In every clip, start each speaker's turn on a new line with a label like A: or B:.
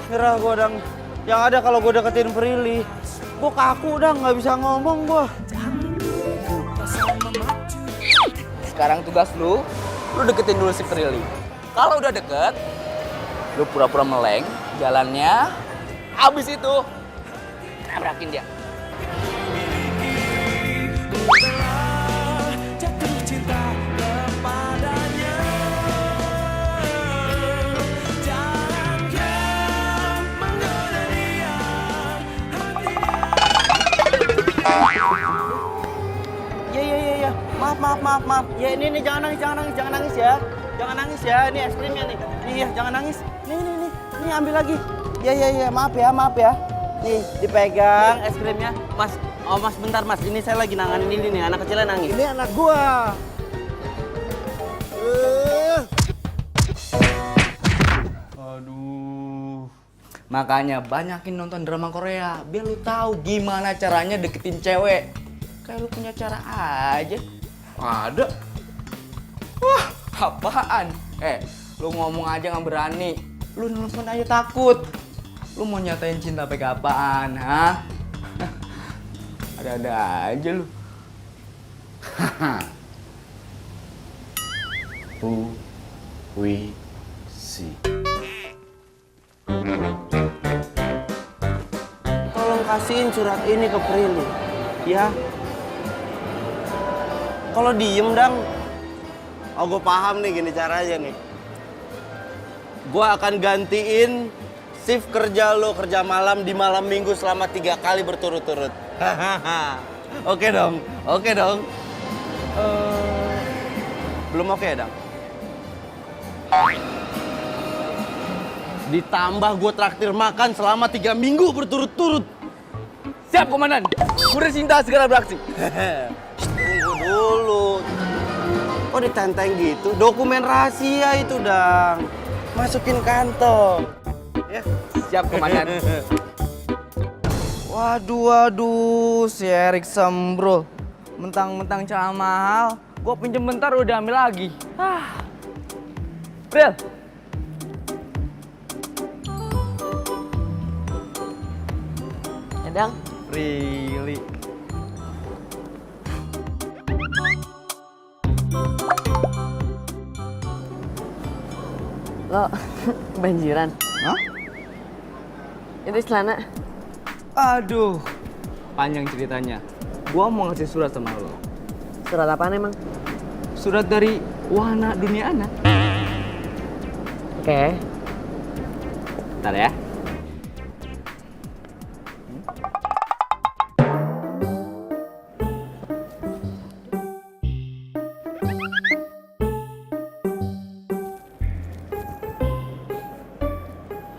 A: Nyerah gue dang. Yang ada kalau gue deketin Prilly, gue kaku dang, nggak bisa ngomong gue.
B: Sekarang tugas lu deketin dulu si Prilly. Kalau udah deket, lu pura-pura meleng jalannya, abis itu nabrakin dia.
A: Iya. Maaf. Ya ini jangan nangis ya. Jangan nangis ya. Ini es krimnya nih. Iya, jangan nangis. Nih ambil lagi. Iya. Maaf ya. Nih, dipegang es krimnya. Mas, Mas bentar Mas. Ini saya lagi nanganin ini nih, anak kecilnya nangis.
C: Ini anak gua.
A: Aduh.
B: Makanya banyakin nonton drama Korea biar lu tahu gimana caranya deketin cewek. Kayak lu punya cara aja. Ada. Wah, apaan? Lu ngomong aja nggak berani. Lu nelfon aja takut. Lu mau nyatain cinta pakai apaan, ha? Ada-ada aja lu.
A: Who we see. Tolong kasihin surat ini ke Prilly, ya. Kalau diem dang, gue paham nih gini caranya nih. Gue akan gantiin shift kerja lo, kerja malam di malam minggu selama 3 kali berturut-turut. Oke dong. Belum oke dong. Ditambah gue traktir makan selama 3 minggu berturut-turut.
B: Siap, Komandan. Kurir cinta segera beraksi.
A: Tunggu dulu. Kok ditenteng gitu? Dokumen rahasia itu, Dang. Masukin kantong. Ya.
B: Siap, Komandan.
D: Waduh, si Erik sembro. Mentang-mentang celana mahal, gua pinjem bentar udah ambil lagi. Pril.
E: Edang,
D: Prilly.
E: lo kebanjiran.
D: Hah?
E: Itu celana.
D: Aduh, panjang ceritanya. Gua mau ngasih surat sama lo.
E: Surat apaan emang?
D: Surat dari Wahana Dunia Anak.
E: Oke.
D: Bentar ya.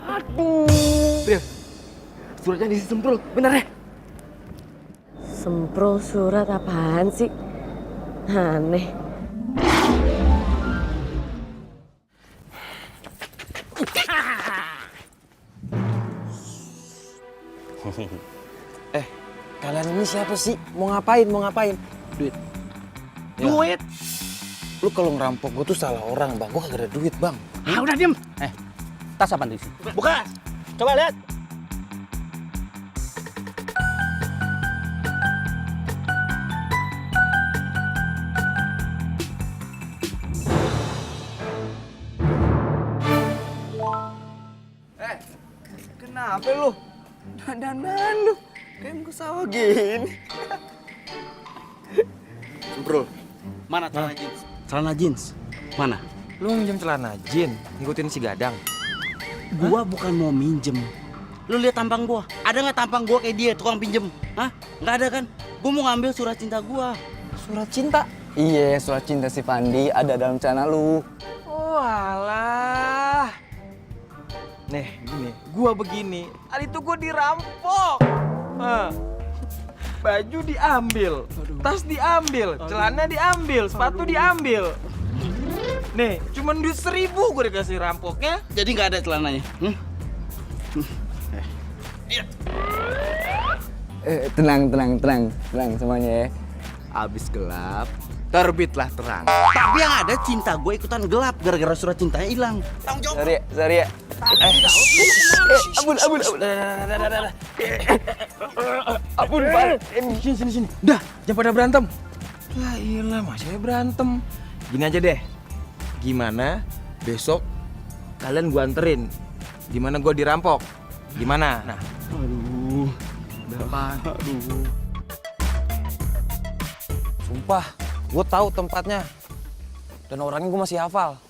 D: Aduh. Suratnya disemprot, bener ya?
E: Sempro surat apaan sih? Aneh.
C: Kalian ini siapa sih? Mau ngapain? Duit.
A: Duit.
C: Lu kalau ngerampok gue tuh salah orang, Bang. Gue kagak ada duit, Bang.
A: Ah, udah diem. Tas apa di sini? Buka. Coba lihat.
D: Kenapa lu? Dandan lu. Kayak muka sawah gini.
A: Bro, mana celana jeans?
C: Celana jeans.
A: Mana?
C: Lu mau minjem celana jeans? Ngikutin si Gadang.
A: Gua bukan mau minjem. Lu lihat tampang gua. Ada nggak tampang gua kayak dia tukang pinjem? Hah? Nggak ada kan? Gua mau ngambil surat cinta gua.
C: Surat cinta?
B: Iya, surat cinta si Pandi ada dalam celana lu.
C: Oh alah. Nih, gini. Gua begini. Hari itu gua dirampok. Baju diambil, tas diambil, celana diambil, sepatu diambil. Nih, cuman duit 1.000 gue dikasih rampoknya.
A: Jadi nggak ada celananya.
B: Tenang semuanya ya. Abis gelap, terbitlah terang.
A: Tapi yang ada cinta gue ikutan gelap gara-gara surat cintanya hilang. Tanggung jawab.
B: Sorry ya.
C: Ampun, Pak. Sini. Udah, jangan pada berantem. Lah iyalah, masanya berantem. Gini aja deh. Gimana besok kalian gua anterin? Gimana gua dirampok? Gimana? Nah.
B: Aduh.
F: Sumpah, gue tahu tempatnya. Dan orangnya gue masih hafal.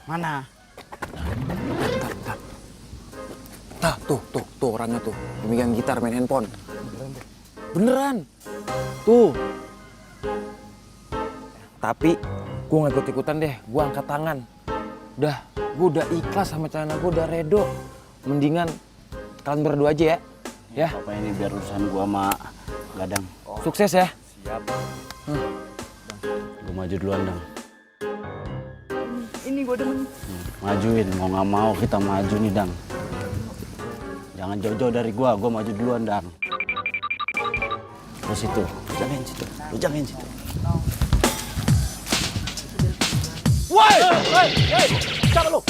A: Mana?
F: Nah, tuh orangnya tuh. Dia megang gitar, main handphone. Beneran. Tuh. Tapi gue gak ikut-ikutan deh. Gue angkat tangan. Udah, gue udah ikhlas sama celana gue, udah redo. Mendingan kalian berdua aja ya. Ya.
A: Apa ini biar urusan gua sama Gadang.
F: Sukses ya.
A: Siap. Gua maju duluan, Dang.
D: Ini gue demen.
A: Majuin, mau nggak mau kita maju nih, Dang. Jangan jauh-jauh dari gua maju duluan, Dang. Terus itu, lu jagain situ. Woi! Siapa lu?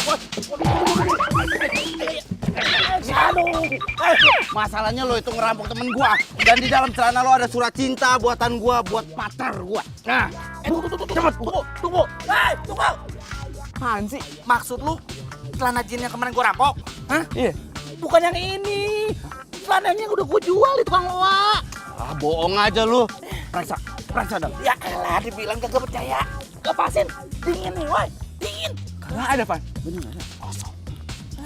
A: Masalahnya lo itu ngerampok temen gua dan di dalam celana lo ada surat cinta buatan gua buat pacar gua. Nah, cepet, tunggu. Tunggu. Apaan sih? Maksud lu celana jin yang kemarin gua rampok? Hah? Iya. Bukan yang ini. Celananya udah gua jual di tukang loa. Ah, bohong aja lu. Periksa dong. Ya elah, dibilang kagak percaya. Lepasin. Dingin nih, woi. Dingin.
D: Kagak ada, Pan.
A: Bener nggak ada? Kosong.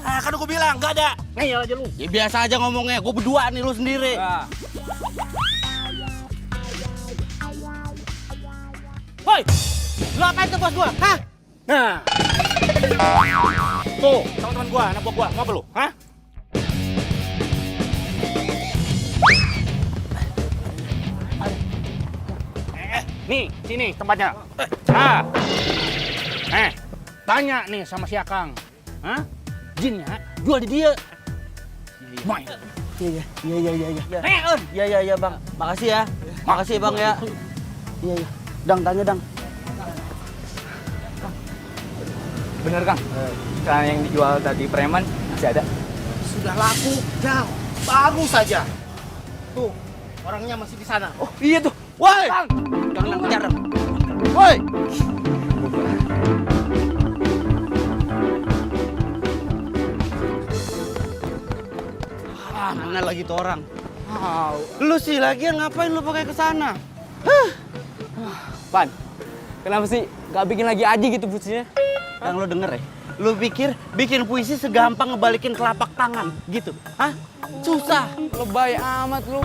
A: Ah, kan gue bilang nggak ada. Ngeyel aja lu. Ya biasa aja ngomongnya. Gue berdua nih, lu sendiri. Woi, lu apain tuh bos gua? Hah? Nah. Tuh, teman-teman gua, anak buah gua. Mau apa lu? Hah? Nih, sini tempatnya. Ah. Tanya nih sama si Akang. Hah? Jinnya jual di dia. Mai. Iya. Iya, Bang. Makasih ya. Makasih, Bang ya. Iya. Dang, tanya, Dang.
D: Bener, Kang. Celana yang dijual tadi preman masih ada.
A: Sudah laku, Jang. Bagus saja. Tuh, orangnya masih di sana.
D: Oh, iya tuh.
A: Woi! Jangan kejar. Woi! Ah, mana lagi tuh orang? Lu sih lagian ngapain lu pakai ke sana?
D: Pan, kenapa sih gak bikin lagi aja gitu puisinya?
A: Yang lu denger ya? Lu pikir bikin puisi segampang ngebalikin telapak tangan gitu? Hah? Susah.
D: Lebay amat lu.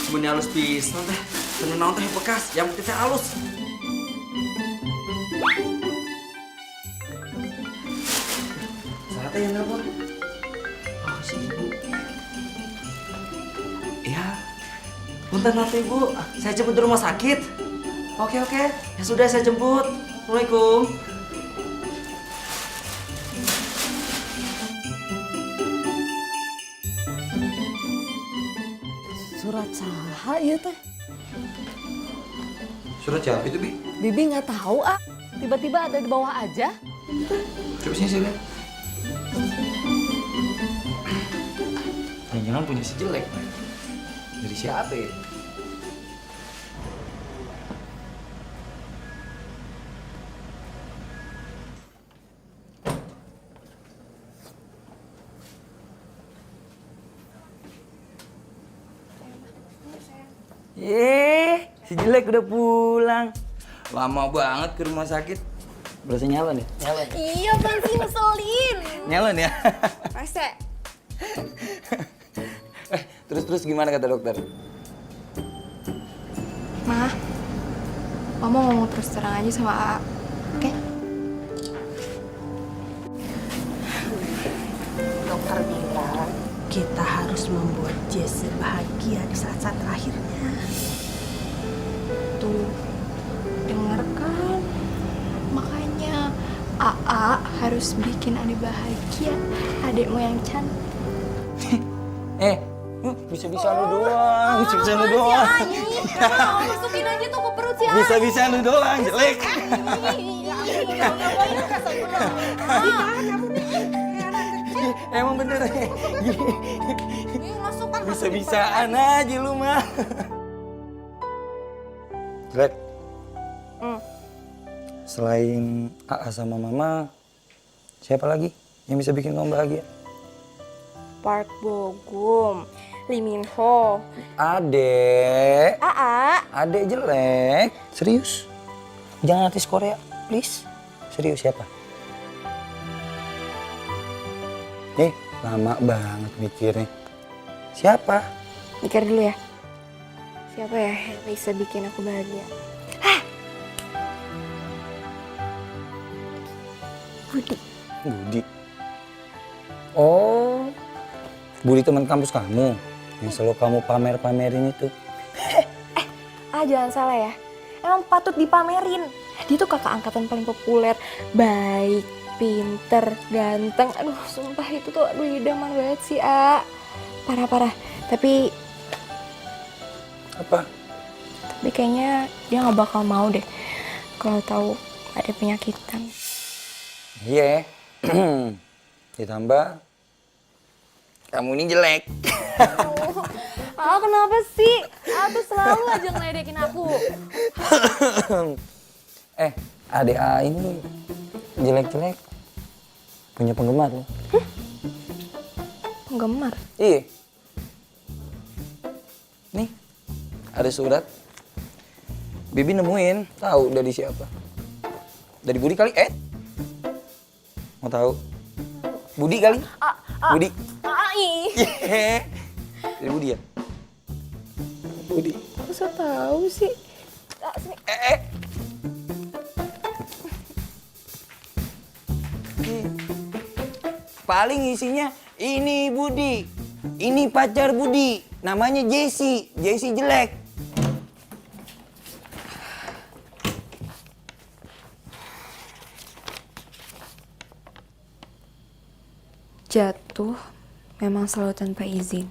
B: Meni halus pisan teh. Tenang teh bekas, yang penting teh halus. Saatnya yang nelpon. Oh, si ibu. Iya. Punten nanti ibu, saya jemput di rumah sakit. Oke. Ya sudah, saya jemput. Assalamualaikum.
E: Surat saha ieu teh?
F: Surat siapa itu, Bi?
E: Bibi nggak tahu ah. Tiba-tiba ada di bawah aja.
F: Coba sini saya lihat.
B: Jangan punya si jelek. Dari siapa ya?
D: Si jelek udah pulang.
B: Lama banget ke rumah sakit.
D: Berasa nyala nih.
G: Iya, Bang, sih ngeselin.
B: Nyalon ya?
G: Masa?
B: Terus gimana kata dokter?
G: Ma, Mama ngomong terus terang aja sama AA, oke?
H: Dokter bilang kita harus membuat Jesse bahagia di saat-saat terakhirnya.
G: Tuh, denger kan? Makanya AA harus bikin adik bahagia, adikmu yang cantik.
A: Bisa-bisa lu doang, bisa-bisa lu doang.
G: Masukin aja tuh ke perut si
A: Bisa-bisa lu doang, jelek. Emang bener ya? Bisa-bisaan aja lu mah. Jelek. Selain AA sama Mama, siapa lagi yang bisa bikin kamu bahagia?
G: Park Bo-gum, Lee Min Ho,
A: Adek.
G: Aa.
A: Adek jelek. Serius? Jangan artis Korea, please. Serius siapa? Lama banget mikirnya. Siapa?
G: Mikir dulu ya. Siapa ya yang bisa bikin aku bahagia? Budi.
A: Budi. Oh, Budi teman kampus kamu yang selalu kamu pamer-pamerin itu.
G: Jangan salah ya. Emang patut dipamerin. Dia tuh kakak angkatan paling populer, baik, pinter, ganteng. Aduh, sumpah itu tuh idaman banget sih, Parah-parah. Tapi
A: Apa?
G: kayaknya dia nggak bakal mau deh kalau tahu ada penyakitan.
A: Iya. Ditambah kamu ini jelek.
G: Kenapa sih? Tuh selalu aja ngeledekin aku.
A: Adek A ini jelek-jelek punya penggemar loh.
G: Penggemar?
A: Iya. Nih, ada surat. Bibi nemuin, tahu dari siapa? Dari Budi kali? Mau tahu? Budi kali? Budi. Iya. Dari Budi ya? Budi.
G: Aku so tahu sih. Sini.
A: Paling isinya ini Budi. Ini pacar Budi. Namanya Jessie. Jessie jelek.
G: Jatuh memang selalu tanpa izin.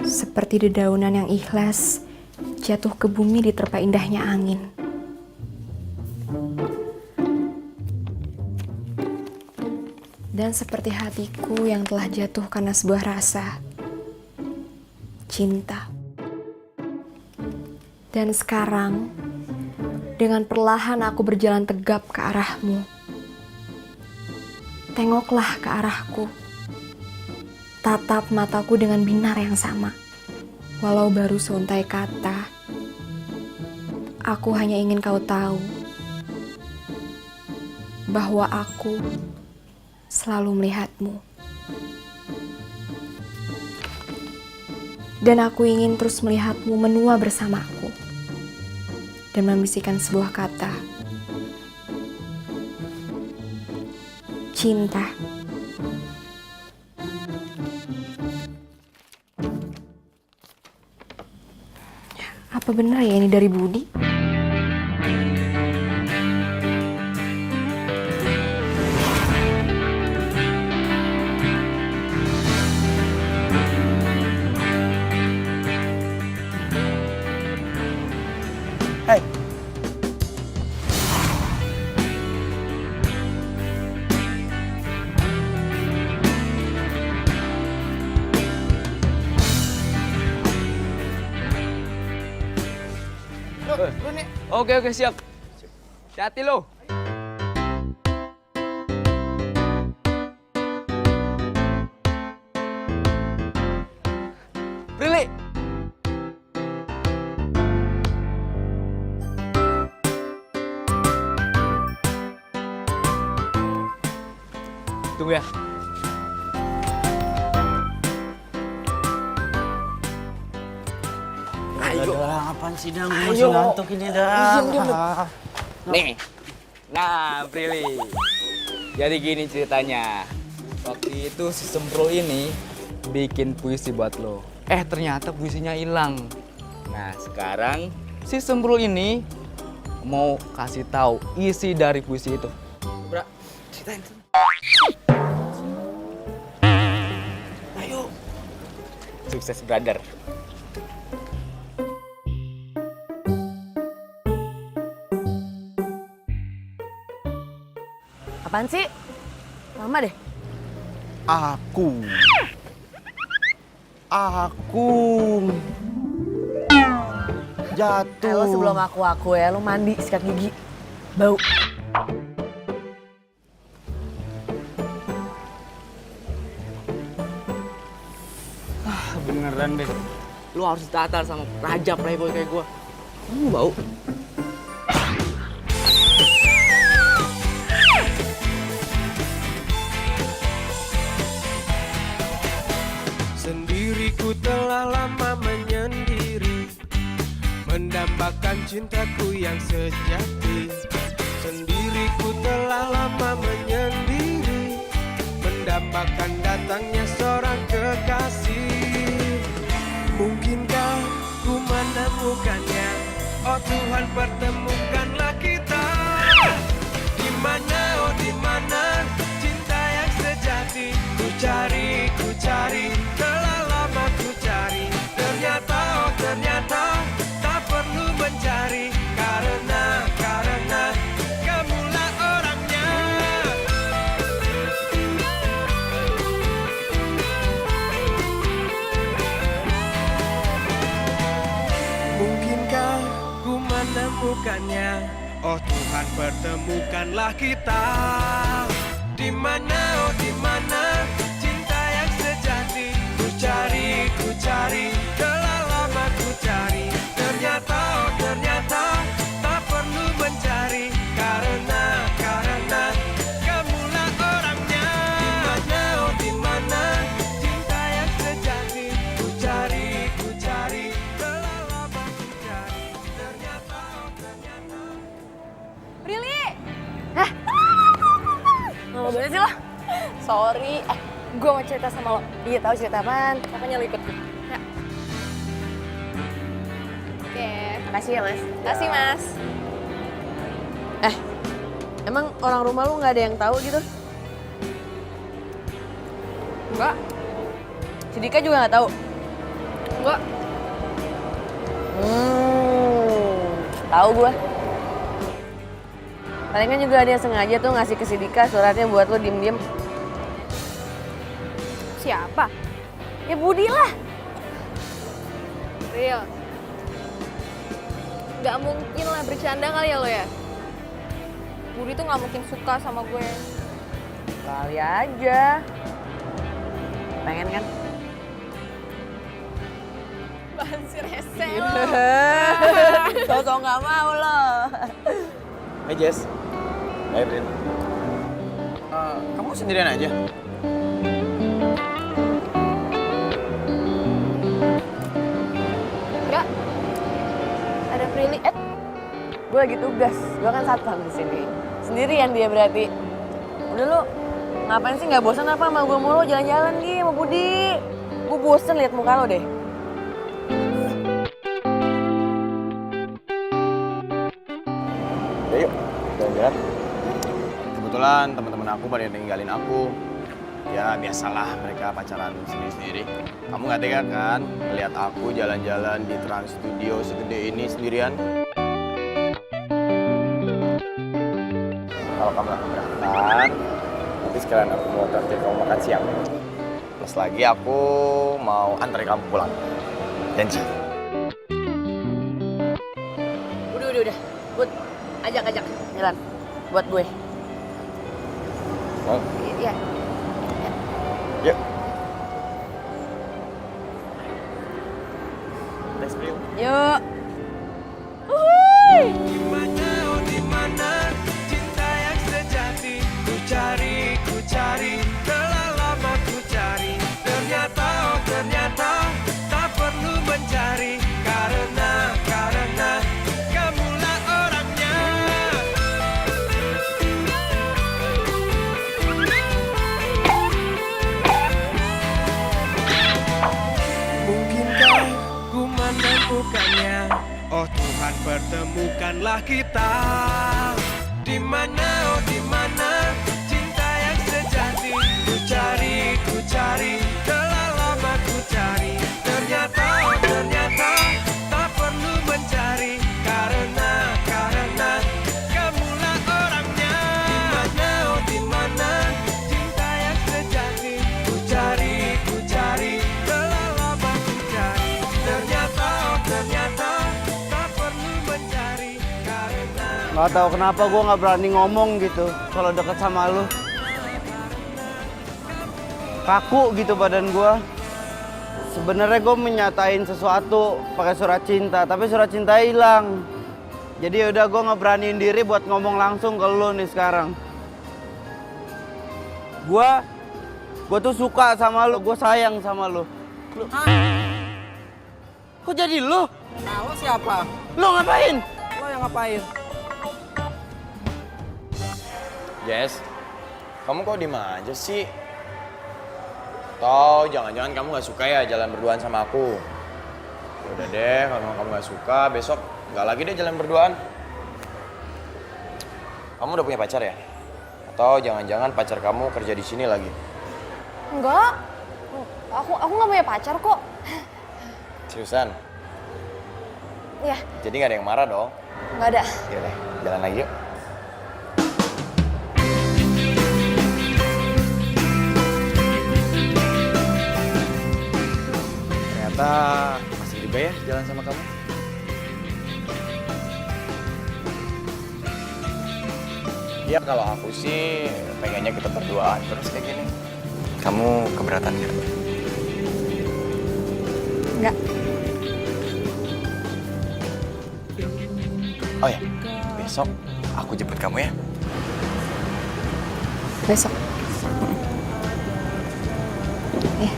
G: Seperti dedaunan yang ikhlas jatuh ke bumi diterpa indahnya angin. Dan seperti hatiku yang telah jatuh karena sebuah rasa cinta. Dan sekarang dengan perlahan aku berjalan tegap ke arahmu. Tengoklah ke arahku. Tatap mataku dengan binar yang sama. Walau baru seuntai kata, aku hanya ingin kau tahu bahwa aku selalu melihatmu. Dan aku ingin terus melihatmu menua bersamaku dan membisikkan sebuah kata, cinta. Apa benar ya ini dari Budi?
A: Hai.
B: Oke, siap. Hati-hati lo. Prilly. Tunggu ya.
A: Ayo. Apaan sih, Dang? Gue masih ngantuk ini, Dang.
B: Nih. Nah, Prilly. Jadi gini ceritanya. Waktu itu si Sempro ini bikin puisi buat lo. Ternyata puisinya hilang. Nah, sekarang si Sempro ini mau kasih tahu isi dari puisi itu. Bra, ceritain. Sukses, brother.
E: Apaan sih? Lama deh.
A: Aku. Jatuh.
E: Lo sebelum aku ya, lo mandi sikat gigi. Bau.
B: Beneran deh. Lu harus ditatar sama raja playboy kayak gua. Lu bau.
I: Sendiriku telah lama menyendiri, mendambakan cintaku yang sejati. Sendiriku telah lama menyendiri, mendambakan datangnya seorang kekasih. Mungkinkah ku menemukannya? Oh Tuhan, pertemukanlah kita. Di mana, oh di mana cinta yang sejati? Ku cari, telah lama ku cari. Ternyata, oh ternyata tak perlu mencari. Karena kamulah orangnya. Mungkinkah ku menemukannya? Oh Tuhan, pertemukanlah kita. Di mana, oh di mana cinta yang sejati? Ku cari, telah lama ku cari. Ternyata, oh ternyata tak perlu mencari. Karena kamulah orangnya. Di mana, oh di mana cinta yang sejati? Ku cari, telah lama ku cari. Ternyata, oh ternyata.
G: Prilly!
E: Lama banget sih lo.
G: Sorry, gue mau cerita sama lo.
E: Iya tahu cerita apaan.
G: Makanya lo ikut gue. Ya. Oke.
E: Makasih ya mas.
G: Kasih mas.
E: Emang orang rumah lu nggak ada yang tahu gitu?
G: Enggak.
E: Si Dika juga nggak tahu.
G: Enggak.
E: Tahu gua. Palingan juga ada yang sengaja tuh ngasih ke si Dika suratnya buat lo diem-diem.
G: Siapa?
E: Ya Budi lah.
G: Real. Gak mungkin lah, bercanda kali ya lo ya? Budi tuh gak mungkin suka sama gue.
E: Kali aja. Pengen kan?
G: Bahan si rese lo.
E: Sosok nggak mau lo.
C: Hey Jess. Hey Brin. Kamu sendirian aja?
G: Enggak. Ada Prilly.
E: Gue lagi tugas. Gue kan satpam di sini. Sendirian dia berarti. Udah lo, ngapain sih nggak bosan apa sama gue mulu jalan-jalan Gi sama Budi? Gue bosen liat muka lo deh.
C: Ya yuk, jalan-jalan. Kebetulan teman-teman aku pada ninggalin aku. Ya biasalah mereka pacaran sendiri-sendiri. Kamu nggak tega kan melihat aku jalan-jalan di Trans Studio segede ini sendirian? Kalau kamu nggak keberatan, nanti sekalian aku mau traktir kamu makan siang. Plus lagi aku mau antar kamu pulang. Janji.
E: Udah. Bud, ajak jalan buat gue.
C: Mau?
E: Iya.
C: Yuk. Thanks, Bro.
E: Yuk.
I: Di mana, oh di mana cinta yang sejati? Ku cari, telah lama ku cari. Ternyata, oh ternyata tak perlu mencari. Karena kamulah orangnya. Mungkinkah ku menemukannya? Oh Tuhan, pertemukanlah kita. Di mana, oh di mana cinta yang sejati? Ku cari, telah lama ku cari.
A: Nggak tahu kenapa gue nggak berani ngomong gitu kalau deket sama lu. Kaku gitu badan gue. Sebenarnya gue menyatain sesuatu pakai surat cinta, tapi surat cinta hilang. Jadi udah gue nggak beraniin diri buat ngomong langsung ke lu nih sekarang. Gue tuh suka sama lu, gue sayang sama lu. Kok jadi lu?
D: Nah, lo siapa?
A: Lu ngapain?
D: Lo yang ngapain?
C: Jess, kamu kok diem aja sih? Atau jangan-jangan kamu gak suka ya jalan berduaan sama aku? Udah deh, kalau kamu gak suka, besok gak lagi deh jalan berduaan. Kamu udah punya pacar ya? Atau jangan-jangan pacar kamu kerja di sini lagi?
G: Enggak. Aku nggak punya pacar kok.
C: Seriusan?
G: Iya,
C: Jadi gak ada yang marah dong?
G: nggak ada.
C: Yaudah, jalan lagi yuk. Ternyata masih juga ya jalan sama kamu. Ya kalau aku sih pengennya kita berduaan terus kayak gini. Kamu keberatan nggak?
G: Enggak.
C: Oh ya, besok aku jemput kamu ya.
G: Besok. Ya.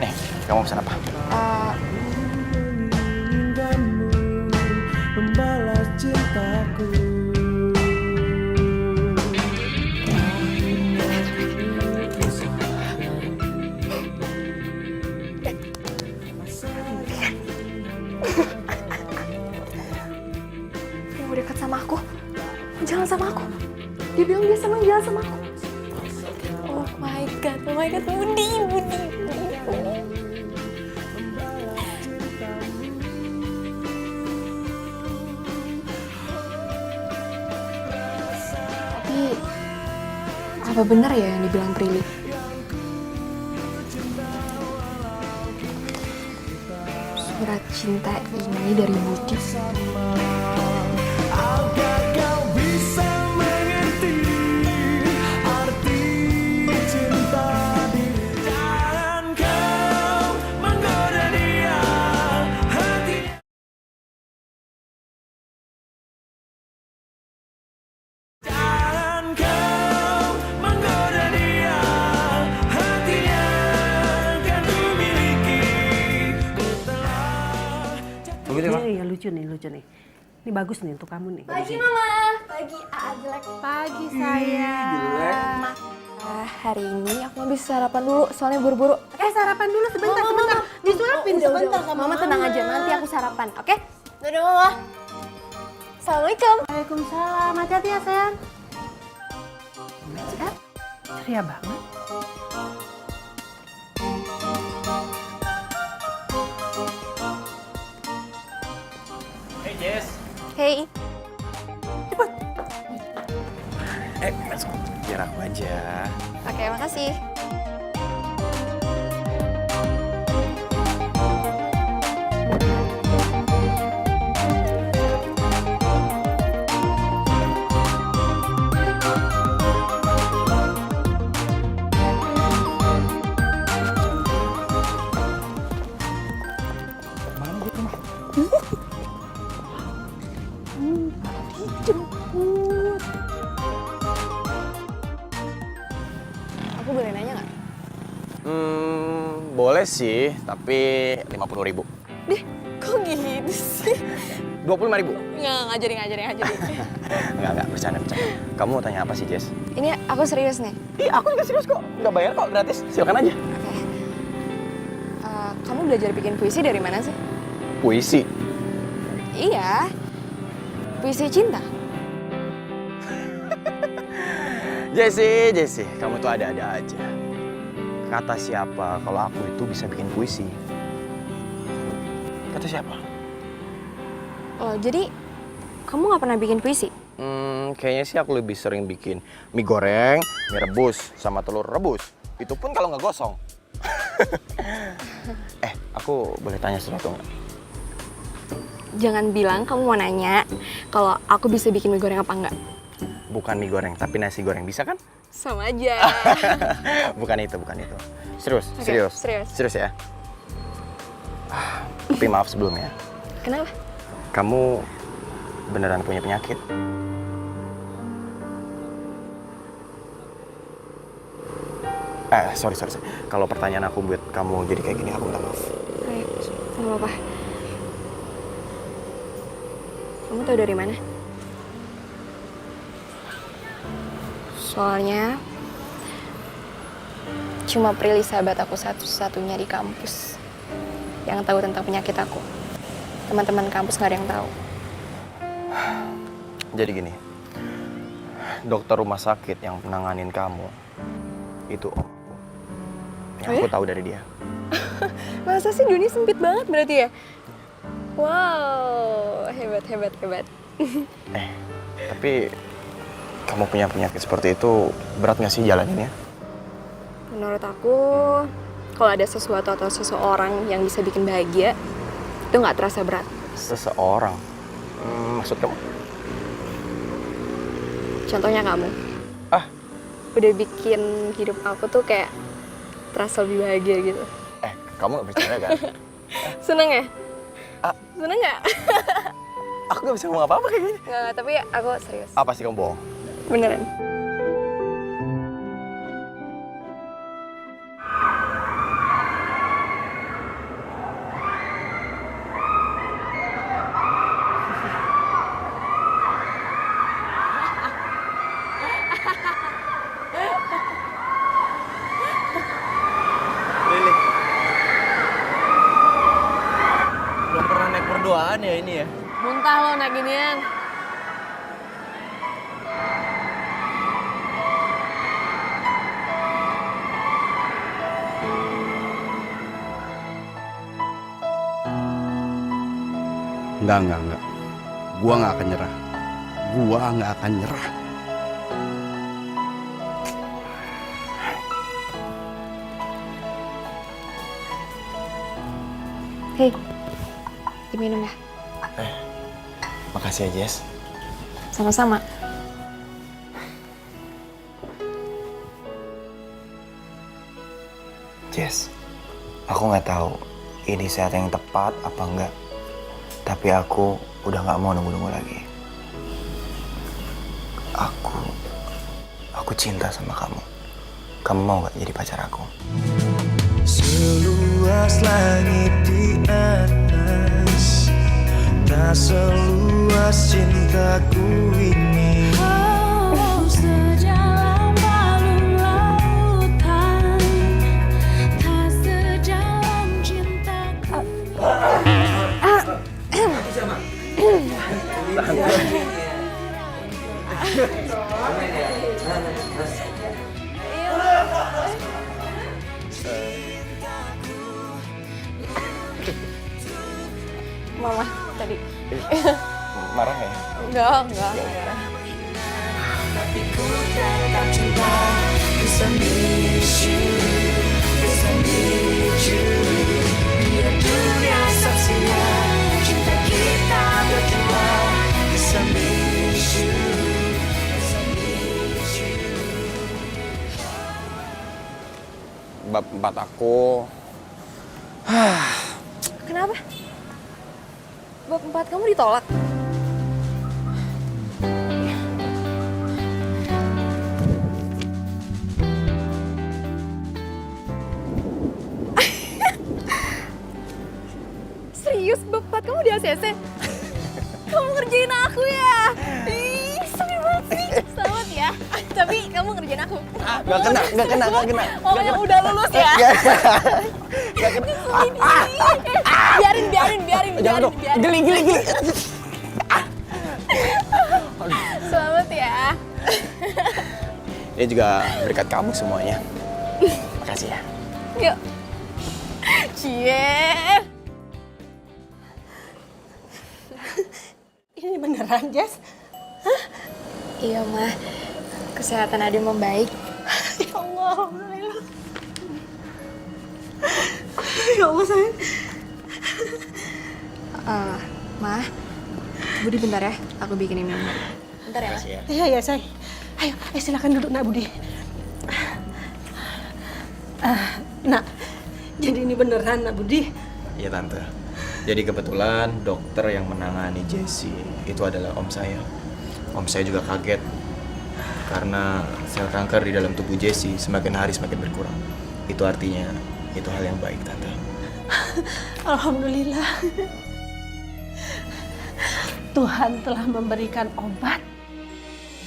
C: Nih, kamu pesan apa?
I: Membalas cintaku.
G: Mau dekat sama aku, jalan sama aku. Dia bilang dia seneng jalan sama aku. Oh my god, Budi. Tapi apa benar ya yang dibilang Prilly? Surat cinta ini dari Budi.
I: Agar kau bisa mengerti arti cinta diri. Jangan kau menggoda dia hatinya. Jangan kau menggoda dia hatinya kan ku miliki. Ku telah
H: Ini ya lucu nih. Ini bagus nih untuk kamu nih.
G: Pagi Mama, pagi jelek.
H: Pagi sayang.
G: Hari ini aku mau bisa sarapan dulu, soalnya buru-buru.
H: Sarapan dulu sebentar. Disuapin sebentar sama
G: Mama tenang aja, nanti aku sarapan, oke? Dadah Mama. Assalamualaikum.
H: Waalaikumsalam. Hati-hati ya sayang. Ceria banget.
C: Hey Jess.
G: Hey.
C: Masuk. Biar aku aja.
G: Oke, makasih. Aku boleh nanya nggak?
C: Boleh sih, tapi 50.000.
G: Deh, kok gitu sih?
C: 25.000.
G: Nggak, ngajarin.
C: Enggak, bercanda. Kamu mau tanya apa sih, Jess?
G: Ini aku serius nih.
C: Ih, aku juga serius kok. Nggak bayar kok, gratis. Silakan aja.
G: Oke. Kamu belajar bikin puisi dari mana sih?
C: Puisi.
G: Iya. Puisi cinta.
C: Jessie, kamu tuh ada-ada aja. Kata siapa kalau aku itu bisa bikin puisi? Kata siapa?
G: Oh, jadi kamu nggak pernah bikin puisi?
C: Kayaknya sih aku lebih sering bikin mie goreng, mie rebus, sama telur rebus. Itu pun kalau nggak gosong. Aku boleh tanya sesuatu nggak?
G: Jangan bilang kamu mau nanya kalau aku bisa bikin mie goreng apa enggak.
C: Bukan mie goreng, tapi nasi goreng bisa kan?
G: Sama aja.
C: bukan itu. Serius,
G: Oke,
C: serius ya. Tapi maaf sebelumnya.
G: Kenapa?
C: Kamu beneran punya penyakit? Sorry. Kalau pertanyaan aku buat kamu jadi kayak gini, aku minta maaf.
G: Nggak apa-apa. Kamu tahu dari mana? Soalnya cuma Prilly sahabat aku satu-satunya di kampus yang tahu tentang penyakit aku. Teman-teman kampus nggak ada yang tahu.
C: Jadi gini, dokter rumah sakit yang nanganin kamu itu om aku. Yang aku tahu dari dia.
G: Masa sih dunia sempit banget berarti ya? Wow, hebat.
C: Tapi kamu punya penyakit seperti itu berat nggak sih jalaninnya?
G: Menurut aku, kalau ada sesuatu atau seseorang yang bisa bikin bahagia, itu nggak terasa berat.
C: Seseorang? Maksud kamu?
G: Contohnya kamu. Udah bikin hidup aku tuh kayak terasa lebih bahagia gitu.
C: Kamu nggak percaya kan?
G: Seneng ya? Seneng nggak?
C: Aku nggak bisa ngomong apa-apa kayak gini.
G: Nggak, tapi aku serius.
C: Apa sih kamu bohong?
G: Beneran.
A: Lili. Belum pernah naik berduaan ya ini ya?
E: Muntah lo naik ginian.
A: Enggak. Gua nggak akan nyerah. Gua nggak akan nyerah.
G: Hei, diminum ya?
C: Makasih ya, Jess.
G: Sama-sama.
C: Jess, aku nggak tahu ini saat yang tepat apa enggak. Tapi aku udah nggak mau nunggu-nunggu lagi. Aku cinta sama kamu. Kamu mau nggak jadi pacar aku?
I: Seluas langit di atas, tak seluas cintaku ini.
J: Oh, sejalan balung lautan, tak sejalan cintaku.
G: Mama tadi.
C: Marah ya?
G: Enggak.
J: Tapi ku tetap cinta, bisa need you. Biar dunia saksikan cinta kita berdua, bisa need you.
C: Bab 4 aku.
G: Kenapa? Bab 4 kamu ditolak? Serius, bab 4 kamu di ACC? Kamu ngerjain aku ya? Ih, sedih banget sih. Selamat ya. Tapi kamu ngerjain aku.
C: Gak kena.
G: Oh, yang udah lulus ya?
C: Gak kena.
G: Biarin.
C: Jangan dong. Geli.
G: Selamat ya.
C: Ini juga berkat kamu semuanya. Makasih ya.
G: Yuk. Cie.
H: Ini beneran, Jess?
G: Iya, Ma. Kesehatan Ade membaik.
H: Ya Allah, alhamdulillah. Ya Allah sayang.
G: Ma, Budi bentar ya, aku bikinin minum. Bentar ya, Ma.
H: Iya ya sayang. Ayo, silakan duduk Nak Budi. Nak, jadi ini beneran Nak Budi?
C: Iya tante. Jadi kebetulan dokter yang menangani Jessie itu adalah om saya. Om saya juga kaget karena sel kanker di dalam tubuh Jessie semakin hari semakin berkurang. Itu artinya itu hal yang baik tante.
H: Alhamdulillah. Tuhan telah memberikan obat.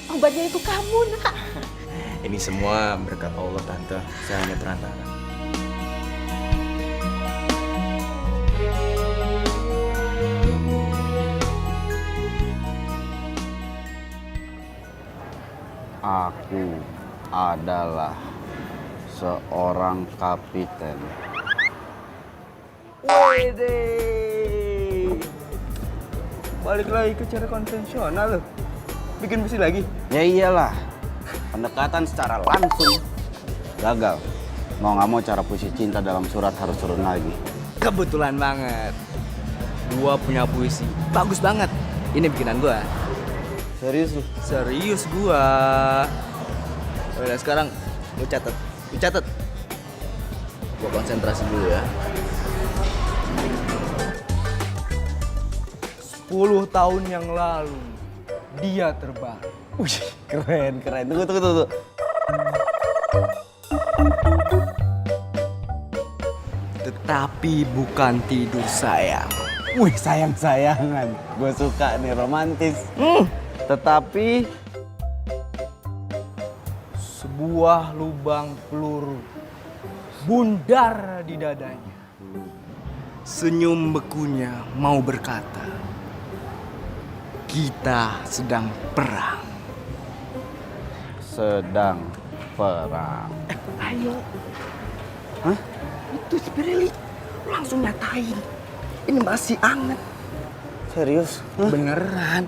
H: Obatnya itu kamu, Nak.
C: Ini semua berkat Allah tante. Saya hanya perantara.
A: Aku adalah seorang kapiten. Wede, balik lagi ke cara konvensional loh. Bikin besi lagi? Ya iyalah, pendekatan secara langsung gagal. Mau nggak mau cara puisi cinta dalam surat harus turun lagi.
B: Kebetulan banget. Gua punya puisi. Bagus banget. Ini bikinan gua.
A: Serius lu?
B: Serius gua. Udah sekarang lu catat. Lu catat. Gua konsentrasi dulu ya. 10 tahun yang lalu dia terbang.
A: Wih, keren. Tunggu.
B: Tetapi bukan tidur sayang.
A: Wih, sayang-sayangan. Gue suka nih, romantis. Tetapi
B: Sebuah lubang peluru bundar di dadanya. Senyum bekunya mau berkata, kita sedang perang.
A: sedang perang.
H: Ayo.
A: Hah?
H: Itu si Pirelli. Langsung nyatain. Ini masih anget.
A: Serius?
B: Beneran.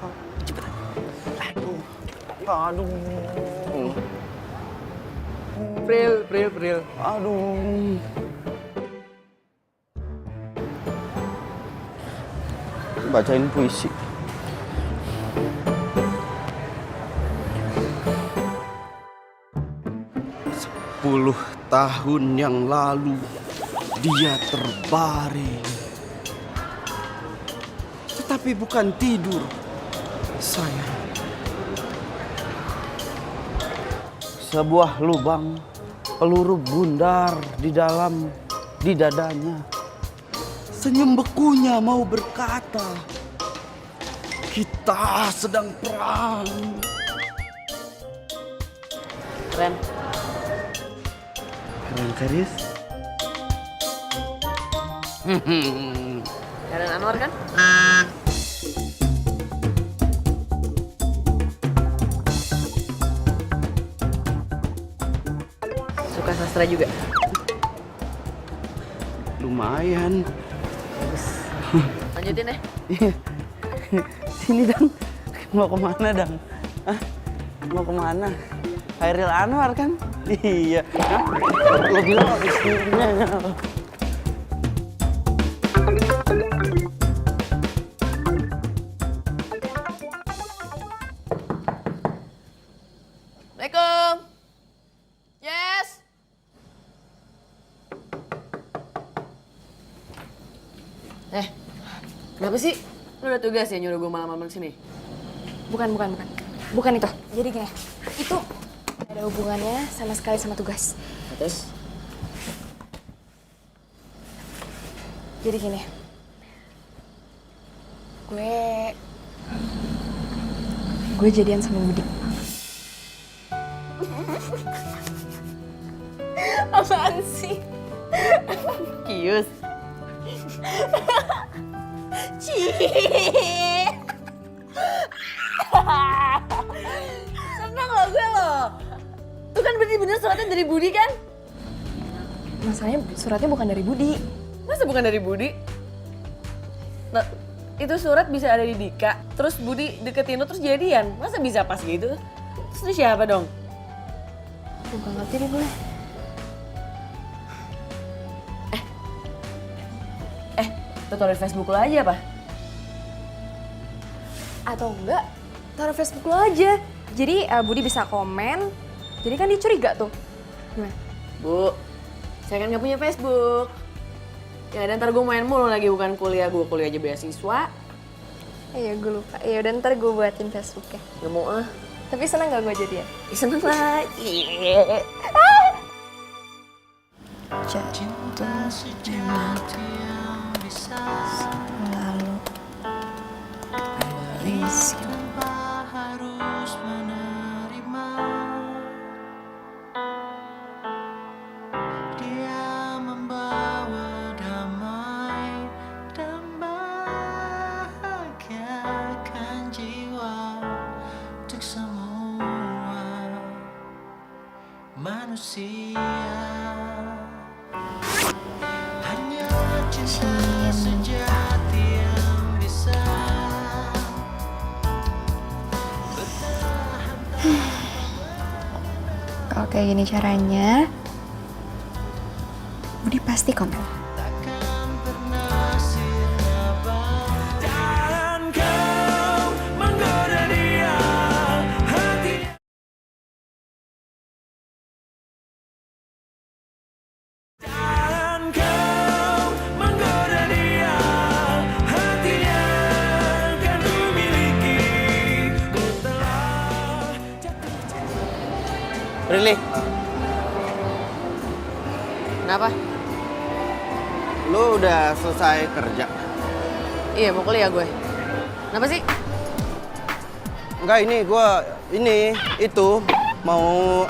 A: Aduh.
B: Pril.
A: Aduh. Bacain puisi. Sepuluh tahun yang lalu dia terbaring. Tetapi bukan tidur, sayang. Sebuah lubang peluru bundar di dadanya. Senyum bekunya mau berkata, kita sedang perang.
E: Keren.
A: Keren serius?
E: Karen Anwar kan? Suka sastra juga?
A: Lumayan.
E: Lanjutin deh.
A: Sini Dang, mau kemana Dang? Hah? Mau kemana? Khairil Anwar kan? Iya. Hah? Lo bilang habis sini.
E: Assalamualaikum. Yes. Kenapa sih? Lu udah tugas ya nyuruh gue malam-malam sini?
G: Bukan. Bukan itu. Jadi gini, itu ada hubungannya sama sekali sama tugas.
E: Terus?
G: Jadi gini, gue jadian sama Budi.
E: Apaan sih? Kius. Seneng loh gue loh. Itu kan bener-bener suratnya dari Budi kan?
G: Masalahnya suratnya bukan dari Budi.
E: Masa bukan dari Budi? Nah, itu surat bisa ada di Dika, terus Budi deketin lo terus jadian. Masa bisa pas gitu? Terus itu siapa dong?
G: Gue gak ngerti deh gue.
E: Tuh taruh di Facebook lo aja apa?
G: Atau enggak, taruh Facebook lo aja. Jadi Budi bisa komen, jadi kan dia curiga tuh. Gimana?
E: Bu, saya kan nggak punya Facebook. Ya dan ntar gue main mulu lagi, bukan kuliah. Gue kuliah aja beasiswa.
G: Iya gue lupa. Iya udah ntar gue buatin Facebooknya.
E: Gak mau ah.
G: Tapi seneng gak gue jadian?
E: Ya, seneng lah. Iya.
J: Cinta sejenak yang bisa selalu berisi tanpa harus menerima. Dia membawa damai dan bahagiakan jiwa untuk semua manusia. Hanya cinta sejati yang bisa bertahan.
G: Kalau kayak gini caranya, Budi pasti komen.
J: Takkan pernah sirna.
I: Jangan kau menggoda dia, hatinya. Jangan kau menggoda dia, hatinya kan ku miliki. Ku telah
A: Prilly,
E: Kenapa?
A: lu udah selesai kerja?
E: Iya mau kuliah gue. Kenapa sih?
A: Enggak, itu mau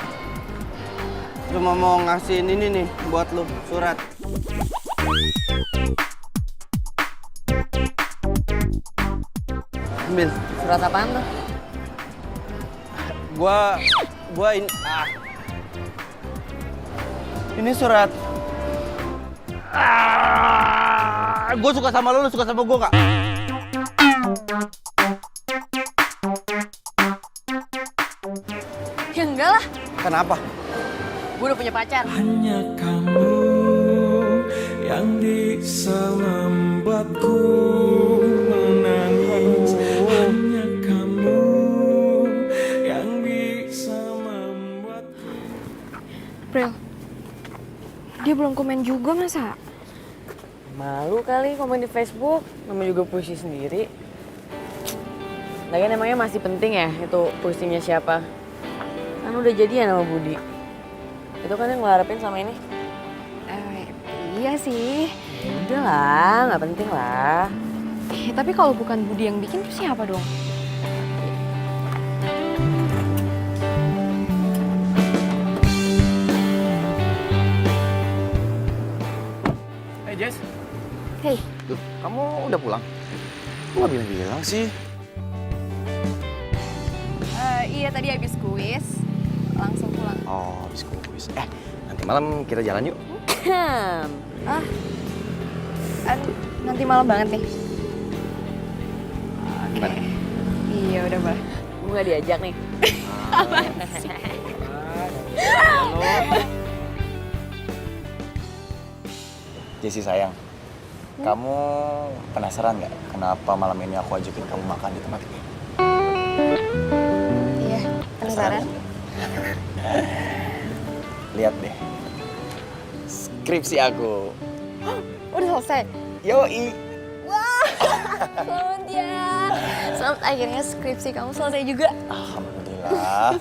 A: cuma mau ngasihin ini nih buat lu, surat. Ambil.
E: Surat apaan tuh?
A: Gua ini ini surat. Gue suka sama lu suka sama gue nggak?
E: Ya enggak lah.
A: Kenapa?
E: Gue udah punya pacar.
I: hanya kamu yang bisa membuatku menangis. Hanya kamu yang bisa membuatku.
G: Pril, dia belum komen juga masa?
E: Malu kali komen di Facebook, namanya juga puisi sendiri. Lagian emangnya masih penting ya itu puisinya siapa? Kan udah jadian sama Budi. Itu kan yang lo harapin sama ini.
G: Iya sih.
E: Udah lah, nggak penting lah.
G: Tapi kalau bukan Budi yang bikin, terus siapa dong?
C: Hey Jess,
G: Hei,
A: Duh, kamu udah pulang? Kok nggak bilang-bilang sih?
G: iya tadi habis kuis, langsung pulang.
A: Oh, habis kuis. Nanti malam kita jalan yuk.
G: Nanti malam banget nih.
A: Gimana?
G: Iya udah boleh.
E: Gue nggak diajak nih.
B: Jessi sayang, kamu penasaran nggak kenapa malam ini aku ajakin kamu makan di tempat ini?
G: Iya, penasaran.
B: Lihat deh, skripsi aku.
G: Udah selesai.
B: Yoi.
G: Selamat ya. Selamat akhirnya skripsi kamu selesai juga.
B: Alhamdulillah.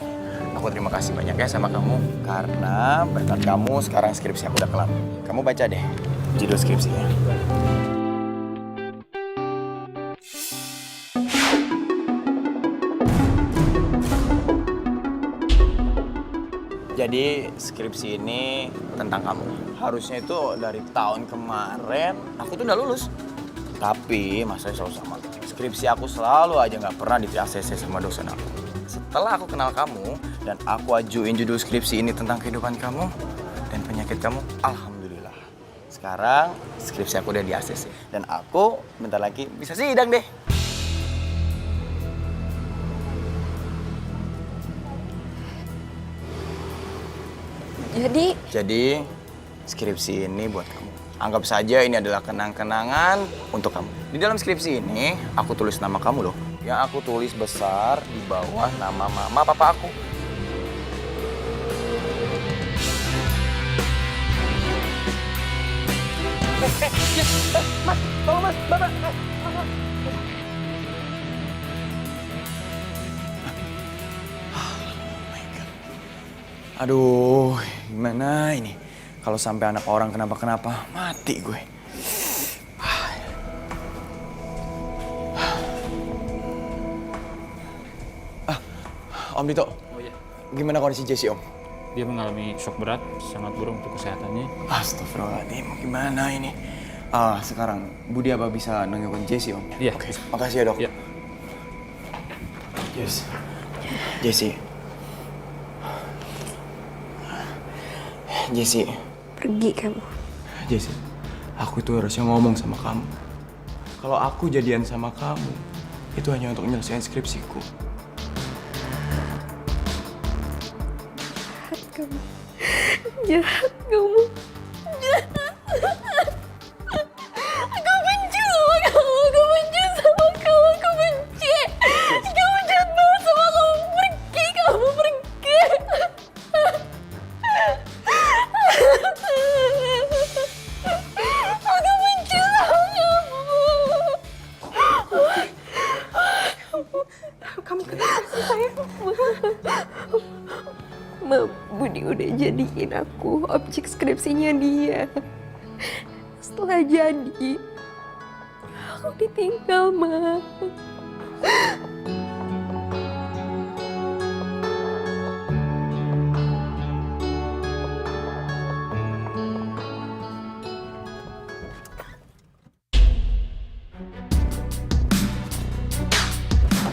B: Aku terima kasih banyak ya sama kamu karena berkat kamu sekarang skripsi aku udah kelar. Kamu baca deh judul skripsinya. Jadi skripsi ini tentang kamu. Harusnya itu dari tahun kemarin aku tuh udah lulus. Tapi masalahnya selalu sama. Skripsi aku selalu aja nggak pernah di ACC sama dosen aku. Setelah aku kenal kamu dan aku ajuin judul skripsi ini tentang kehidupan kamu dan penyakit kamu, alhamdulillah. Sekarang skripsi aku udah di ACC dan aku bentar lagi bisa sidang deh.
G: Jadi
B: Jadi skripsi ini buat kamu.
C: Anggap saja ini adalah kenang-kenangan untuk kamu. Di dalam skripsi ini, aku tulis nama kamu loh. Yang aku tulis besar di bawah nama mama papa aku. Mas, tolong mas, bapak. Aduh, gimana ini? Kalau sampai anak orang kenapa-kenapa, mati gue. Om Dito.
K: Oh iya.
C: Gimana kondisi Jessie, Om?
K: Dia mengalami shock berat, sangat buruk untuk kesehatannya.
C: Astagfirullahaladzim, gimana ini? Sekarang Budi apa bisa nengokin Jessie, Om?
K: Iya.
C: Oke, makasih ya, Dok.
K: Iya.
C: Yes. Jessie. Jessie.
G: Pergi kamu.
C: Jessie, aku tuh harusnya ngomong sama kamu. Kalau aku jadian sama kamu, itu hanya untuk menyelesaikan skripsiku.
G: Jahat kamu. Jahat. Aku benci sama kamu. Aku benci sama kamu. Aku benci. Kamu jahat banget sama kamu. Pergi kamu, pergi. Aku benci sama kamu. Kamu kenapa sih sayang? Ma, Budi udah jadiin aku objek skripsinya dia. Setelah jadi, aku ditinggal, Ma.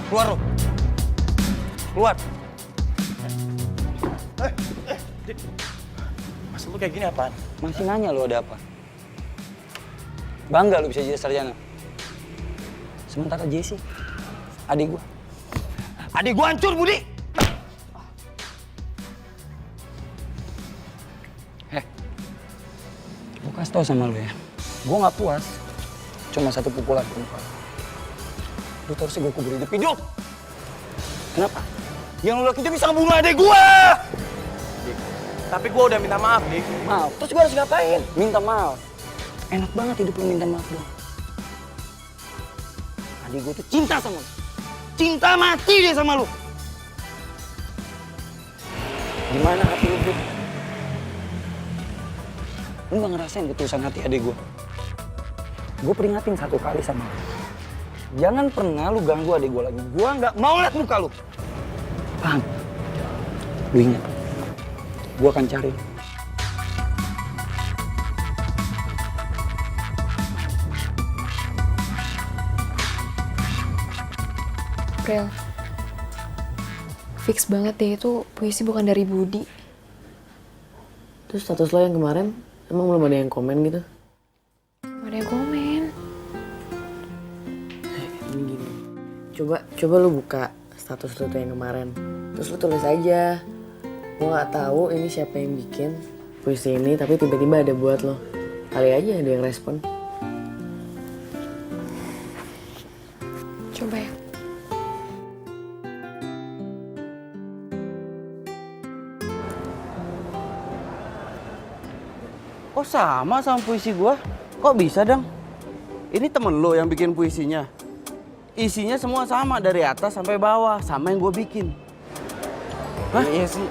C: Keluar lo. Keluar. Mas lu kayak gini apaan?
L: Masih nanya lo ada apa? Bangga lo bisa jadi sarjana. Sementara Jessie, adik gua. Adik gua hancur, Budi! Gua kasih tau sama lo ya. Gua nggak puas. Cuma satu pukulan perempuan. Lu terus gua kubur hidup. Kenapa?
C: Yang lu lakuin itu bisa ngebunuh adik gua! Tapi gua udah minta maaf, Dik.
L: Maaf, terus gua harus ngapain? Minta maaf. Enak banget hidup lu minta maaf dong. Adik gua tuh cinta sama lu. Cinta mati dia sama lu. Gimana hati lu, Bud? Lu gak ngerasain ketulusan hati adik gua? Gua peringatin satu kali sama lu. Jangan pernah lu ganggu adik gua lagi. Gua nggak mau liat muka lu. Paham? Lu ingat, gua akan cari.
G: Prel, fix banget deh itu puisi bukan dari Budi.
E: Terus status lo yang kemarin, emang belum ada yang komen gitu?
G: Gak ada yang komen.
E: Ini gini, coba lu buka status lu tuh yang kemarin. Terus lu tulis aja, gue nggak tahu ini siapa yang bikin puisi ini, tapi tiba-tiba ada buat lo. Kali aja ada yang respon.
G: Coba ya.
A: Kok sama puisi gua? Kok bisa, Dang? Ini temen lo yang bikin puisinya? Isinya semua sama dari atas sampai bawah, sama yang gue bikin.
B: Hah? Iya sih.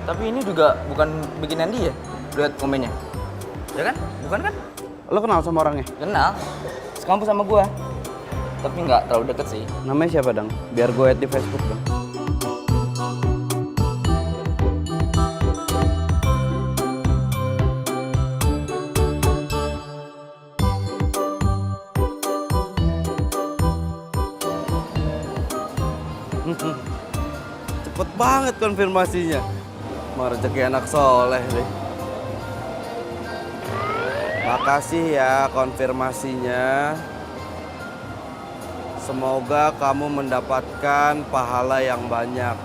B: Tapi ini juga bukan bikinan dia. Lihat komennya. Ya kan? Bukan kan?
A: Lo kenal sama orangnya?
B: Kenal. Sekampus sama gua. Tapi nggak terlalu deket sih.
A: Namanya siapa, Dang? Biar gue add di Facebook, Dang. Cepet banget konfirmasinya. Mau rezeki anak soleh deh. Makasih ya konfirmasinya. Semoga kamu mendapatkan pahala yang banyak.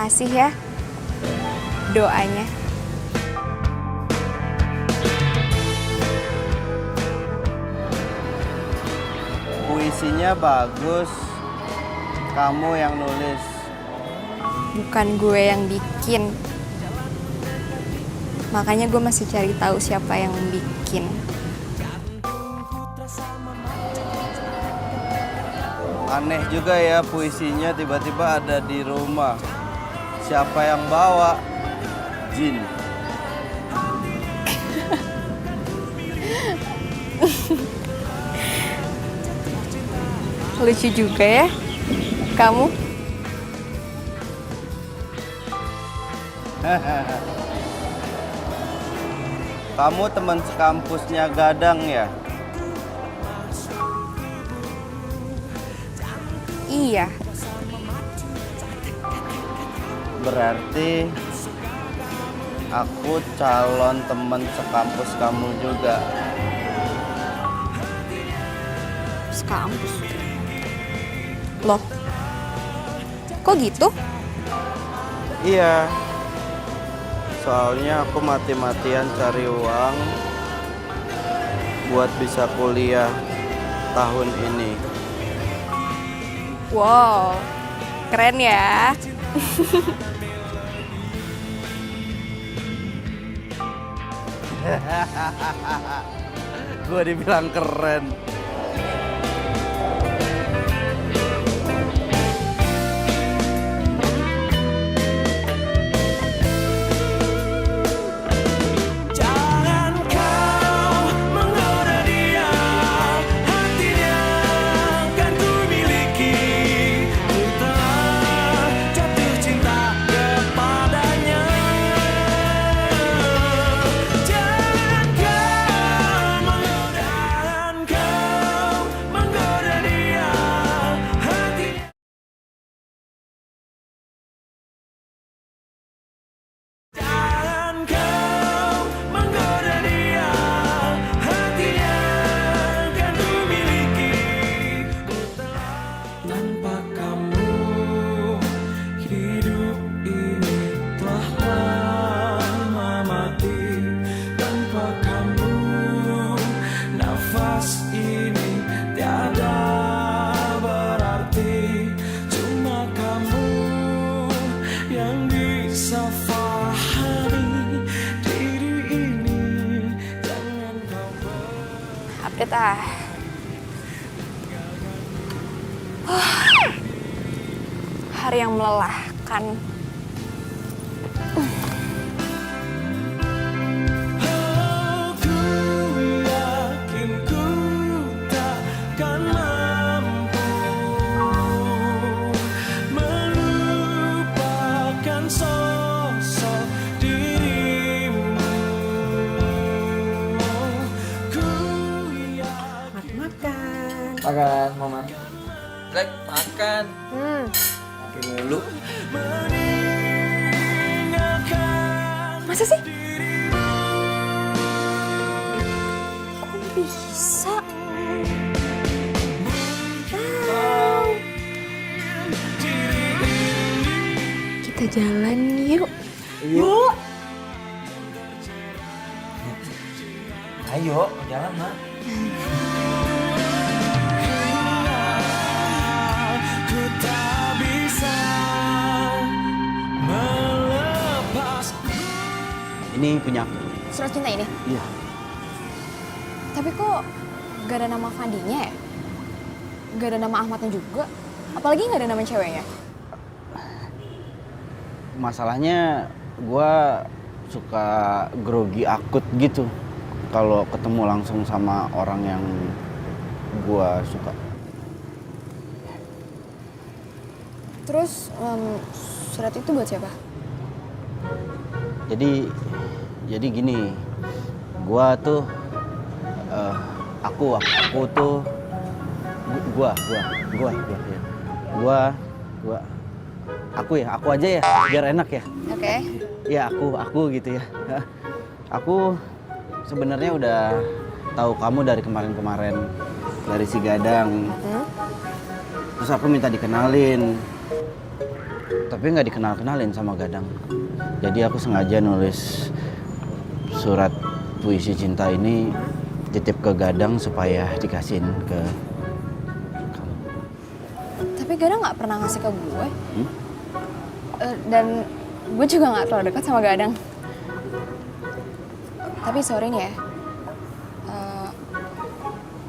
G: Makasih ya doanya.
A: Puisinya bagus. Kamu yang nulis.
G: Bukan gue yang bikin. Makanya gue masih cari tahu siapa yang bikin.
A: Aneh juga ya puisinya tiba-tiba ada di rumah. Siapa yang bawa? Jin.
G: Lucu juga ya kamu.
A: Kamu teman sekampusnya Gadang ya?
G: Iya.
A: Berarti aku calon teman sekampus kamu juga.
G: Sekampus. Loh, kok gitu?
A: Iya. Soalnya aku mati-matian cari uang buat bisa kuliah tahun ini.
G: Wow, keren ya.
A: Gue dibilang keren.
I: Jangan kau menggoda dia, hatinya kan ku miliki. Ku telah jatuh cinta kepadanya. Jangan kau menggoda dia, hatinya. Jangan kau menggoda dia, hatinya kan ku miliki. Tanpa kamu hidup ini telah lama mati. Tanpa kamu nafas ini tiada berarti. Cuma kamu yang bisa fahami diri ini. Jangan kau
G: Update ah. Hari yang melelahkan.
I: Ku yakin ku takkan mampu melupakan sosok dirimu. Ku
H: Makan.
C: Makan, Mama. Black, makan. Makin mulu.
G: Masa sih? Kok bisa? Kita jalan yuk.
C: Yuk. Ayo, jalan, Ma.
I: Ku tak bisa melepas.
A: Ini punya aku.
G: Surat cinta ini?
A: Iya.
G: Tapi kok gak ada nama Fandinya ya? Gak ada nama Ahmadnya juga? Apalagi gak ada nama ceweknya?
A: Masalahnya gue suka grogi akut gitu kalau ketemu langsung sama orang yang gue suka.
G: Terus surat itu buat siapa?
A: Jadi gini, gue tuh aku tuh aku aja ya biar enak ya.
G: Oke.
A: Ya aku gitu ya. Aku sebenarnya udah tahu kamu dari kemarin dari si Gadang. Terus aku minta dikenalin. tapi nggak dikenal-kenalin sama Gadang. Jadi aku sengaja nulis surat puisi cinta ini titip ke Gadang supaya dikasihin ke kamu.
G: Tapi Gadang nggak pernah ngasih ke gue. Dan gue juga nggak terlalu dekat sama Gadang. Tapi sorry nih ya,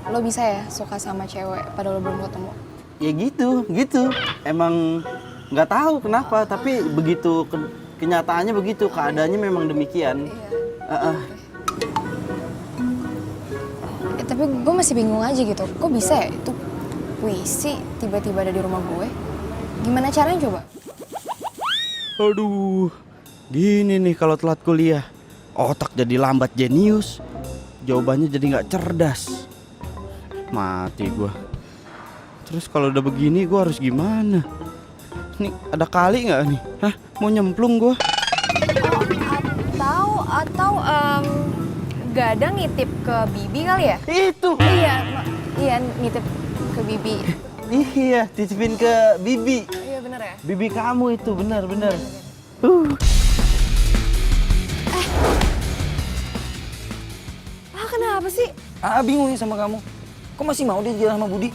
G: lo bisa ya suka sama cewek padahal lo belum ketemu?
A: Ya gitu. Emang nggak tahu kenapa, tapi begitu kenyataannya begitu, keadaannya memang demikian.
G: Iya. Tapi gue masih bingung aja gitu, kok bisa ya itu puisi tiba-tiba ada di rumah gue? Gimana caranya coba?
A: Aduh, gini nih kalau telat kuliah, otak jadi lambat jenius, jawabannya jadi nggak cerdas, mati gue. Terus kalau udah begini gue harus gimana? Nih ada kali nggak nih? Hah, mau nyemplung gue?
G: Atau Gadang nitip ke Bibi kali ya?
A: Itu.
G: Iya nitip ke Bibi.
A: Iya, titipin ke Bibi.
G: Iya bener ya?
A: Bibi kamu itu bener.
G: Kenapa sih?
L: Bingung ya sama kamu. Kok masih mau dia jalan sama Budi?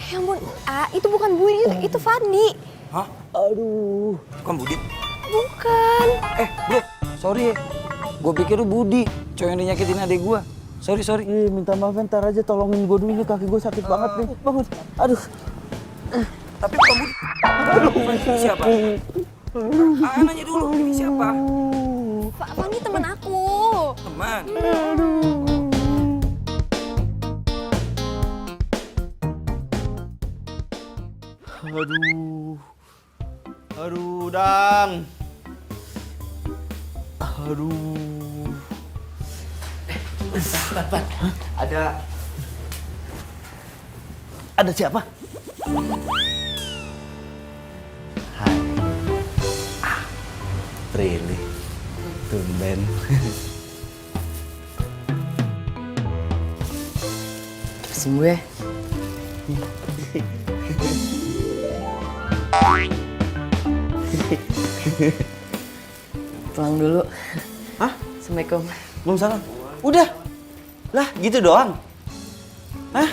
G: Ya ampun, itu bukan Budi, itu Fadli.
L: Hah? Aduh, bukan Budi?
G: Bukan.
L: Bro, sorry ya. Gue pikir lu Budi, cowok yang dinyakitin adik gue. Sorry.
A: Minta maaf, ntar aja tolongin gue dulu, ini kaki gue sakit banget nih. Bangun, aduh.
L: Tapi bukan Budi. Aduh, ini siapa? Nanya dulu, ini siapa?
G: Fani teman aku.
L: Teman.
A: Aduh, Dang. Aduh.
B: Pat.
A: Ada siapa? Hai. Prilly. Tumben.
D: Sembuh ya? Pulang dulu.
A: Hah?
D: Assalamualaikum.
A: Waalaikumsalam. Udah. Lah, gitu doang. Hah?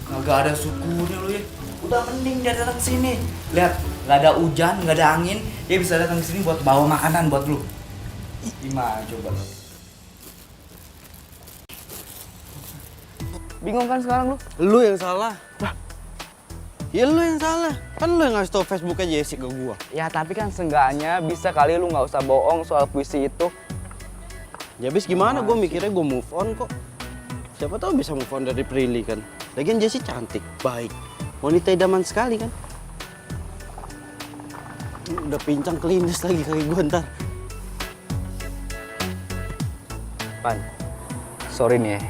B: Kagak ada sukunya lu ya. Udah mending dia datang sini. Lihat, nggak ada hujan, nggak ada angin, dia bisa datang ke sini buat bawa makanan buat lu. Gimana coba?
D: Bingung kan sekarang lu?
A: Lu yang salah. Ya lu yang salah. Kan lu yang ngasih tau Facebooknya Jesse ke gua.
D: Ya tapi kan seenggaknya bisa kali lu nggak usah bohong soal puisi itu.
A: Ya abis gimana, gue mikirnya gue move on kok. Siapa tahu bisa move on dari Prilly kan. Lagian Jessie cantik, baik, wanita idaman sekali kan. Udah pincang kelindes lagi kaki gue ntar.
D: Pan, sorry nih ya.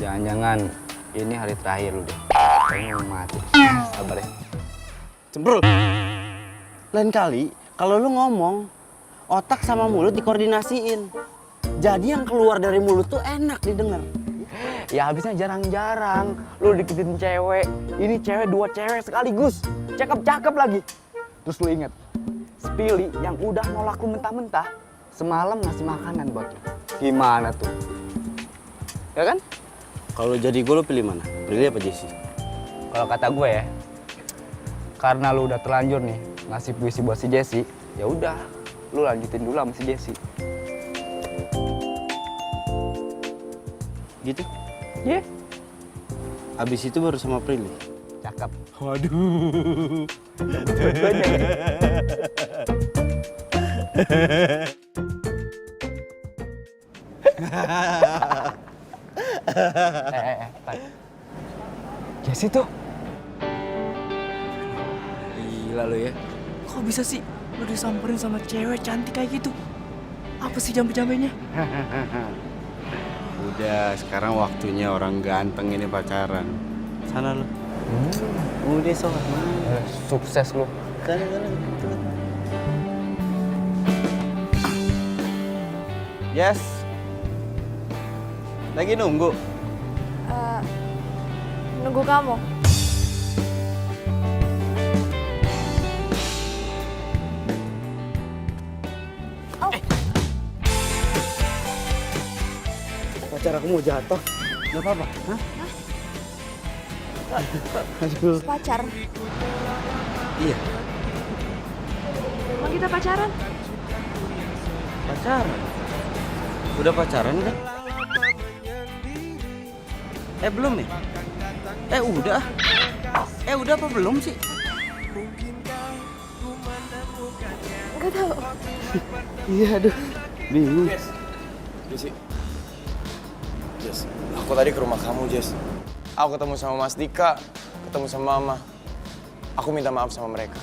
D: Jangan-jangan ini hari terakhir lu deh. Kayaknya mau mati. Sabar ya.
A: Cembrul. Lain kali kalau lu ngomong, otak sama mulut dikoordinasiin. Jadi yang keluar dari mulut tuh enak didengar.
D: Ya habisnya jarang-jarang lu deketin cewek. Ini cewek, 2 cewek sekaligus. Cakep-cakep lagi. Terus lu inget, Spilly yang udah nolak lu mentah-mentah semalam ngasih makanan buat lu. Gimana tuh? Ya kan?
A: Kalau jadi gue, lu pilih mana? Prilly apa Jessie?
D: Kalau kata gue ya, karena lu udah terlanjur nih ngasih puisi buat si Jessie, ya udah, lu lanjutin dulu sama si Jessie.
A: Gitu?
D: Iya.
A: Abis itu baru sama Prilly.
D: Cakep.
A: Waduh.
D: Pak. Jessie tuh.
B: Gila lu ya. Kok bisa sih lu disamperin sama cewek cantik kayak gitu? Apa sih jambe-jambenya?
A: Udah, sekarang waktunya orang ganteng ini pacaran. Sana lu. Udah sok.
D: Sukses lu.
A: Sana. Yes. Lagi nunggu.
G: Nunggu kamu.
A: biar aku mau jatuh. Gak apa-apa, hah? Aduh.
G: Pacar.
A: Iya,
G: Emang kita pacaran?
A: pacaran. Udah pacaran kan? Belum ya? Udah. Udah apa belum sih?
G: Gak tahu.
A: Iya, aduh. Bingung.
C: Jess, aku tadi ke rumah kamu, Jess. Aku ketemu sama Mas Dika, ketemu sama Mama. Aku minta maaf sama mereka.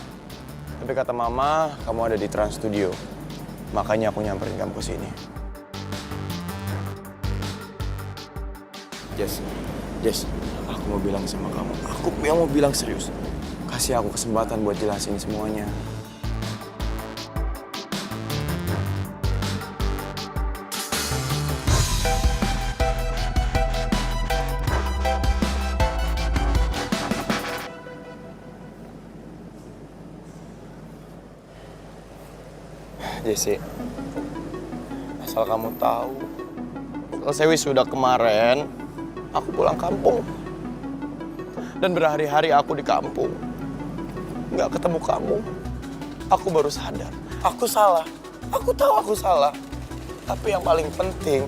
C: Tapi kata Mama, kamu ada di Trans Studio. Makanya aku nyamperin kamu ke sini. Jess, aku mau bilang sama kamu. Aku mau bilang serius. Kasih aku kesempatan buat jelasin semuanya. Jesse, asal kamu tahu, selesai wisuda kemarin, aku pulang kampung. Dan berhari-hari aku di kampung, nggak ketemu kamu. Aku baru sadar, aku salah. Aku tahu aku salah. Tapi yang paling penting,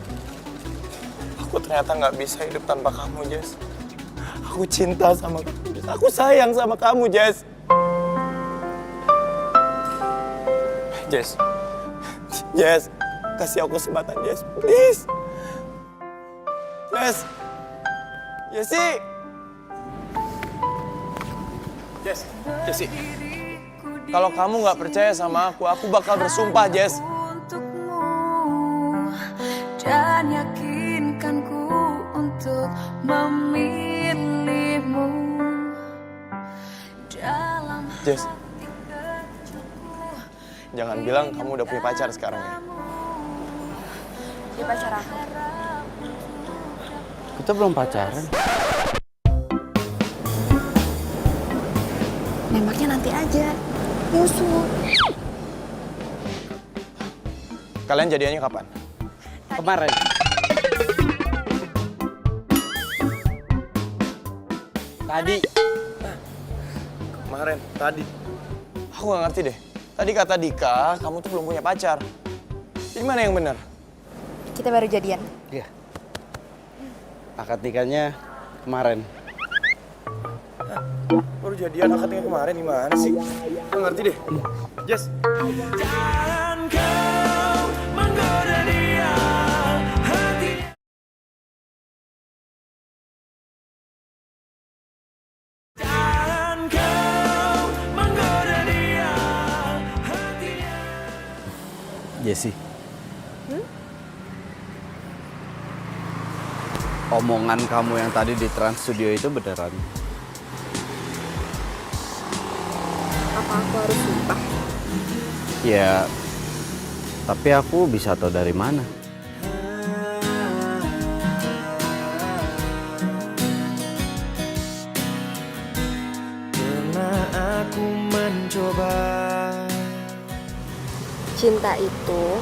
C: aku ternyata nggak bisa hidup tanpa kamu, Jess. Aku cinta sama kamu, Jess. Aku sayang sama kamu, Jess. Jess, kasih aku kesempatan, Jess, please. Jessie. Jessie. Kalau kamu nggak percaya sama aku bakal bersumpah, Jess.
J: Dan yakinkanku untuk memilihmu dalam
C: Jess, jangan bilang kamu udah punya pacar sekarang ya.
G: Dia pacar aku.
A: Kita belum pacaran.
G: Nembaknya nanti aja. Nyusul.
C: Kalian jadiannya kapan?
A: Kemarin. Tadi.
C: Aku nggak ngerti deh. Tadi kata Dika, kamu tuh belum punya pacar. Jadi mana yang benar?
G: Kita baru jadian.
A: Iya. Akad nikahnya kemarin.
C: Baru jadian akad nikah kemarin, gimana sih? Nggak ngerti deh. Jess.
I: Jangan kau menggoda dia, hati. Jangan kau menggoda dia, hatinya.
A: Jessie. Omongan kamu yang tadi di Trans Studio itu beneran?
G: Apa aku harus sumpah?
A: Ya, tapi aku bisa tahu dari mana?
I: Pernah aku mencoba.
G: Cinta itu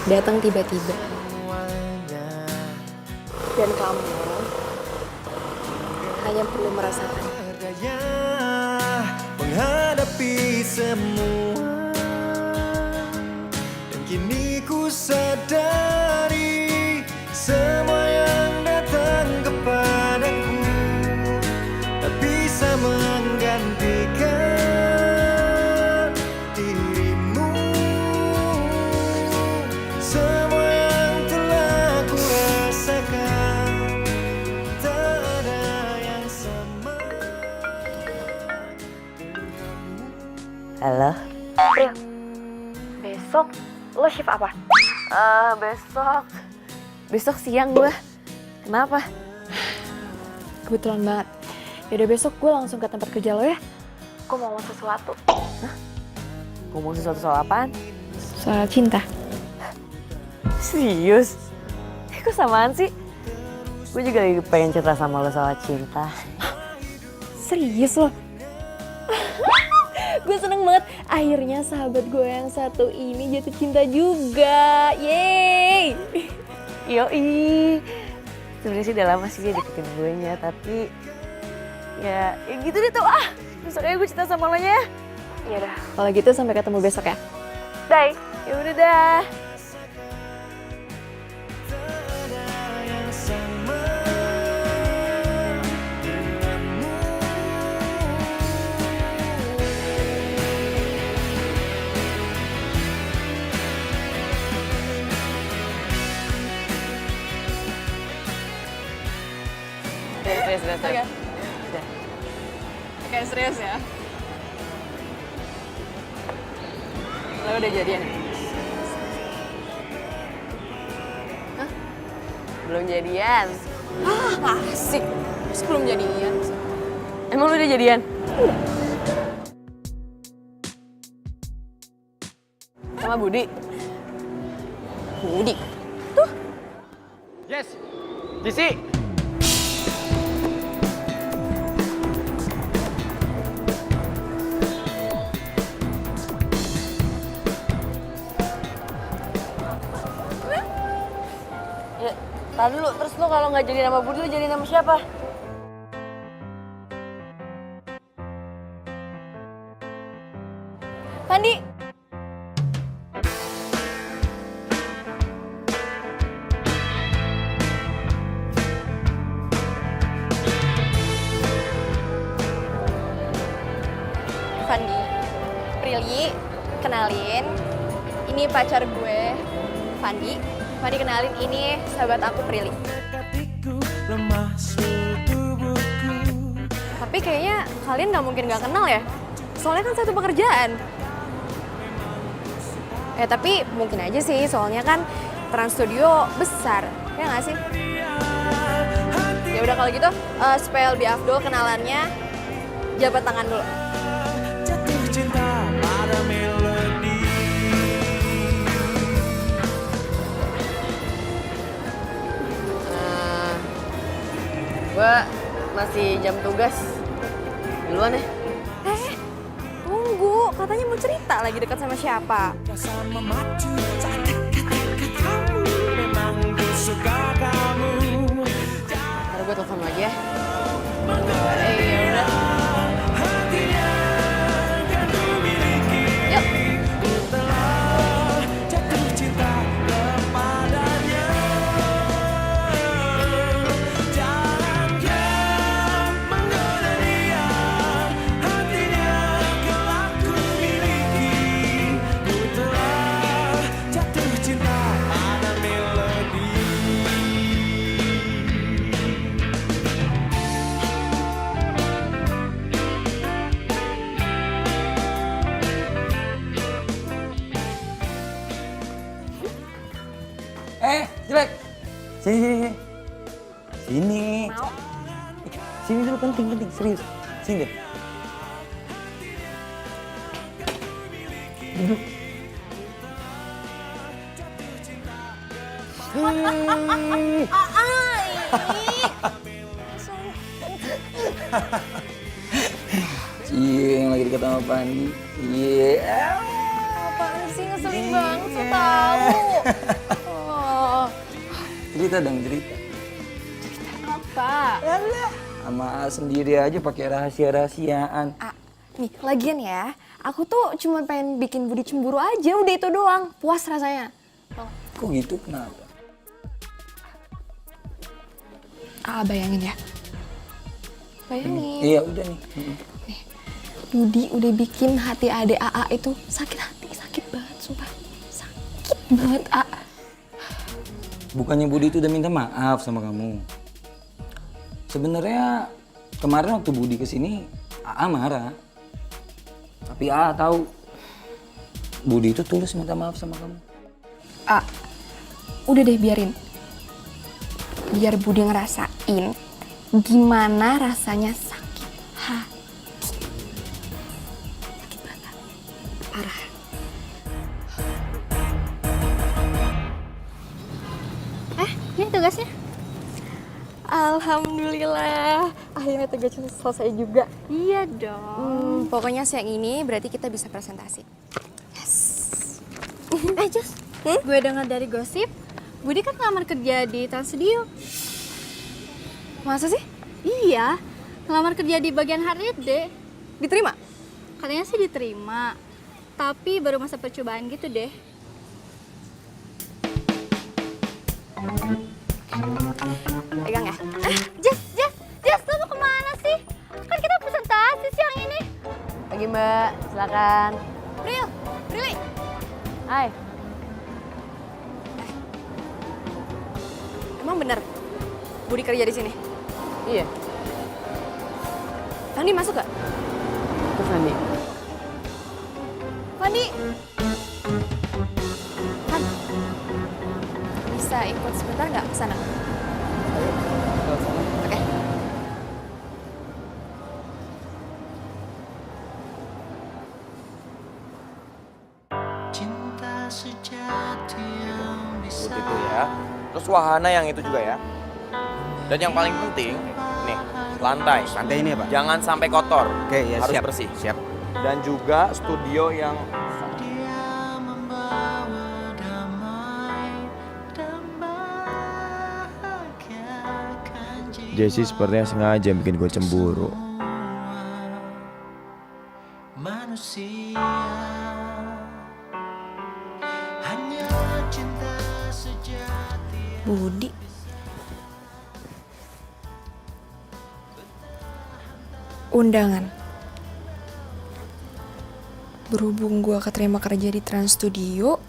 G: datang tiba-tiba. Dan kamu hanya perlu merasakan.
I: Berdaya menghadapi semua. Dan kini ku sadari semua yang datang kepadaku tak bisa menggantikan dirimu. Semua yang telah ku rasakan tak ada yang sama.
E: Halo?
G: April, besok lo shift apa?
E: Besok siang gue. Kenapa?
G: Kebetulan banget. Yaudah besok gue langsung ke tempat kerja lo ya. Gue mau ngomong sesuatu.
E: Ngomong sesuatu soal apaan?
G: Soal cinta.
E: Serius? Kok samaan sih? Gue juga lagi pengen cerita sama lo soal cinta.
G: Serius lo? Gue seneng banget. Akhirnya sahabat gue yang satu ini jatuh cinta juga. Yeay!
E: Yoi. Sebenarnya sih udah lama sih dia deketin gue nya, tapi ya gitu deh tuh besok aja gue cerita sama lo nya. Ya udah, kalau gitu sampai ketemu besok ya. Bye. Ya udah dah. Serius.
G: Oke, serius ya.
E: Lo udah jadian? Hah? Belum jadian?
G: Nggak asik. Terus belum jadian.
E: Emang lo udah jadian? Sama Budi?
G: Budi.
B: Yes, Jisi.
E: Ya, tar dulu. Terus lo kalau nggak jadi nama Budi, lo jadi nama siapa?
G: Fandi. Fandi. Prilly, kenalin. Ini pacar gue, Fandi. Fandi kenalin, ini sahabat aku Prilly. Tapi kayaknya kalian nggak mungkin nggak kenal ya? Soalnya kan satu pekerjaan. Tapi mungkin aja sih, soalnya kan Trans Studio besar, ya nggak sih? Ya udah kalau gitu, supaya lebih afdol kenalannya, jabat tangan dulu.
I: Jatuh cinta pada melodi.
E: Gue masih jam tugas. Duluan ya.
G: Tunggu, katanya mau cerita lagi dekat sama siapa?
I: Rasa memacu saat kata-katamu. Memang ku suka kamu.
E: Ntar gue telepon lagi ya.
I: Ya udah. Hatinya kan ku miliki.
G: Yuk.
I: Telah jatuh cinta kepadanya. Jangan menggoda dia. Hatinya kelak ku miliki. Ku telah jatuh cinta pada melodi.
L: Jelek. Sini. Sini.
G: Mau?
L: Sini dulu, penting, serius. Sini deh. Duduk. Iya, yang lagi dekat sama Fandi. Iya.
G: Apaan sih, ngeselin banget, so tau.
L: Cerita dong, cerita.
G: Apa?
L: Sama sendiri aja pakai rahasia-rahasiaan.
G: Nih, lagian ya, aku tuh cuma pengen bikin Budi cemburu aja, udah itu doang. Puas rasanya.
L: Kok gitu, kenapa?
G: Bayangin ya. Bayangin.
L: Iya, udah nih.
G: Nih, Budi udah bikin hati adek AA itu sakit hati, sakit banget, sumpah. Sakit banget,
L: Bukannya Budi itu udah minta maaf sama kamu. Sebenarnya kemarin waktu Budi kesini, AA marah. Tapi AA tahu Budi itu tulus minta maaf sama kamu.
G: Udah deh, biarin. Biar Budi ngerasain gimana rasanya sakit hati. Sakit banget, parah. Ini tugasnya. Alhamdulillah, akhirnya tugasnya selesai juga. Iya dong. Pokoknya siang ini berarti kita bisa presentasi. Yes.
M: Just, gue dengar dari gosip,
G: Budi kan ngelamar kerja di Trans Studio.
E: Masa sih?
G: Iya, ngelamar kerja di bagian HRD.
E: Diterima?
G: Katanya sih diterima, tapi baru masa percobaan gitu deh.
E: Pegang ya?
G: Jess, lo mau kemana sih? Kan kita presentasi siang ini.
E: Pagi Mbak, silakan.
G: Prilly.
E: Hai. Emang bener Budi kerja di sini? Iya. Fandi masuk gak?
A: Itu Fandi.
G: Fandi,
E: Bisa ikut sebentar nggak ke sana? Oke.
C: Put itu ya. Terus wahana yang itu juga ya. Dan yang paling penting, nih, lantai.
A: Lantai ini apa?
C: Jangan sampai kotor.
A: Oke, ya
C: Harus
A: siap.
C: bersih.
A: Siap.
C: Dan juga studio yang Jessie sepertinya sengaja bikin gue cemburu.
G: Budi. Undangan. Berhubung gue keterima kerja di Trans Studio,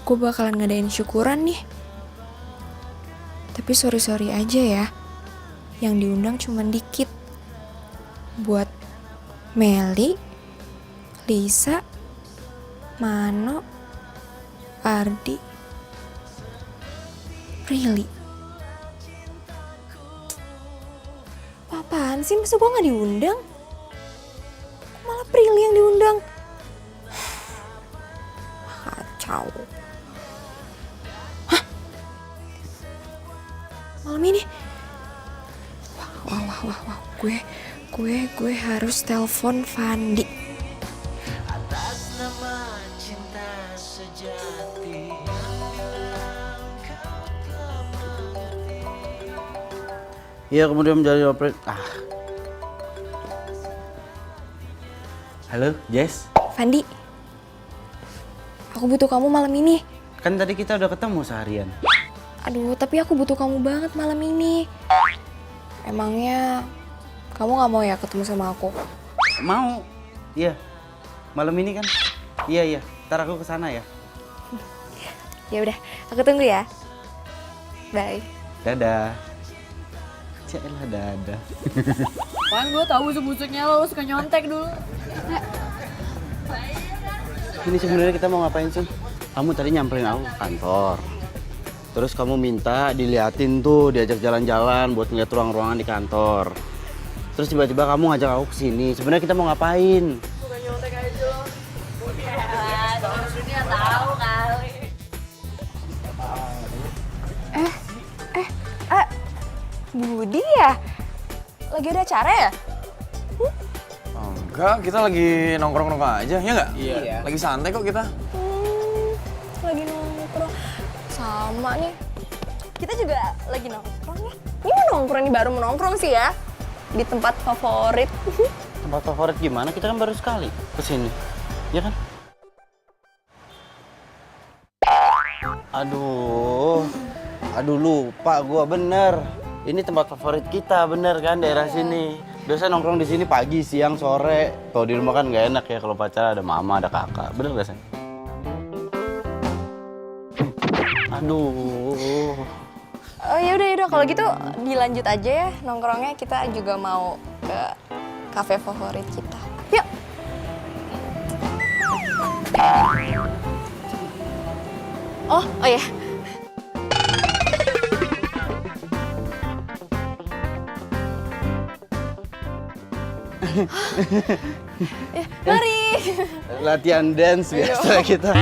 G: gue bakalan ngadain syukuran nih. Tapi sorry aja ya, yang diundang cuma dikit. Buat Meli, Lisa, Mano, Ardi, Prilly. Apaan sih, masa gue gak diundang? Kok malah Prilly yang diundang? Kacau. Hah? Malam ini? Wah. Gue harus telepon Fandi.
I: Atas nama cinta sejati.
A: Iya, kemudian menjadi operate. Halo, Jess.
G: Fandi, aku butuh kamu malam ini.
A: Kan tadi kita udah ketemu seharian.
G: Aduh, tapi aku butuh kamu banget malam ini. Emangnya kamu gak mau ya ketemu sama aku?
A: Mau? Iya. Malam ini kan? Iya. Ntar aku kesana ya.
G: Ya udah, aku tunggu ya. Bye.
A: Dadah. Cielah dadah.
E: Pan, gue tahu busuk-busuknya lo suka nyontek dulu.
A: Ini sebenarnya kita mau ngapain sih? Kamu tadi nyamperin aku ke kantor. Terus kamu minta diliatin tuh, diajak jalan-jalan buat ngeliat ruang-ruangan di kantor. Terus tiba-tiba kamu ngajak aku kesini. Sebenarnya kita mau ngapain?
E: Suka nyontek aja lo. Ya, kalau dunia tahu kali.
G: Budi ya? Lagi ada acara ya?
C: enggak, kita lagi nongkrong-nongkrong aja, ya nggak? Iya. Lagi santai kok kita.
G: Lagi nongkrong. Sama nih. Kita juga lagi nongkrong ya. Ini mau nongkrong, ini baru mau nongkrong sih ya. Di tempat favorit.
A: Tempat favorit gimana? Kita kan baru sekali kesini. Ya kan? Aduh lupa gua bener. Ini tempat favorit kita bener kan, daerah sini. Biasa nongkrong di sini pagi, siang, sore. Kalau di rumah kan nggak enak ya kalau pacar ada mama, ada kakak. Bener gak sih? Aduh.
G: Oh yaudah kalau gitu dilanjut aja ya nongkrongnya. Kita juga mau ke kafe favorit kita. Yuk. Oh ya. Mari.
A: Latihan dance biasa kita.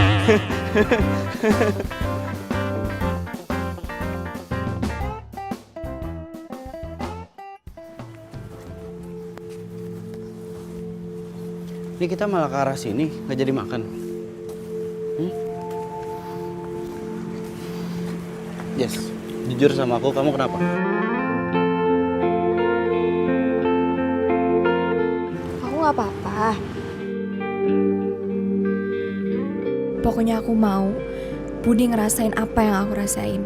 A: Ini kita malah ke arah sini, nggak jadi makan. Jess, jujur sama aku, kamu kenapa?
G: Aku nggak apa-apa. Pokoknya aku mau Budi ngerasain apa yang aku rasain.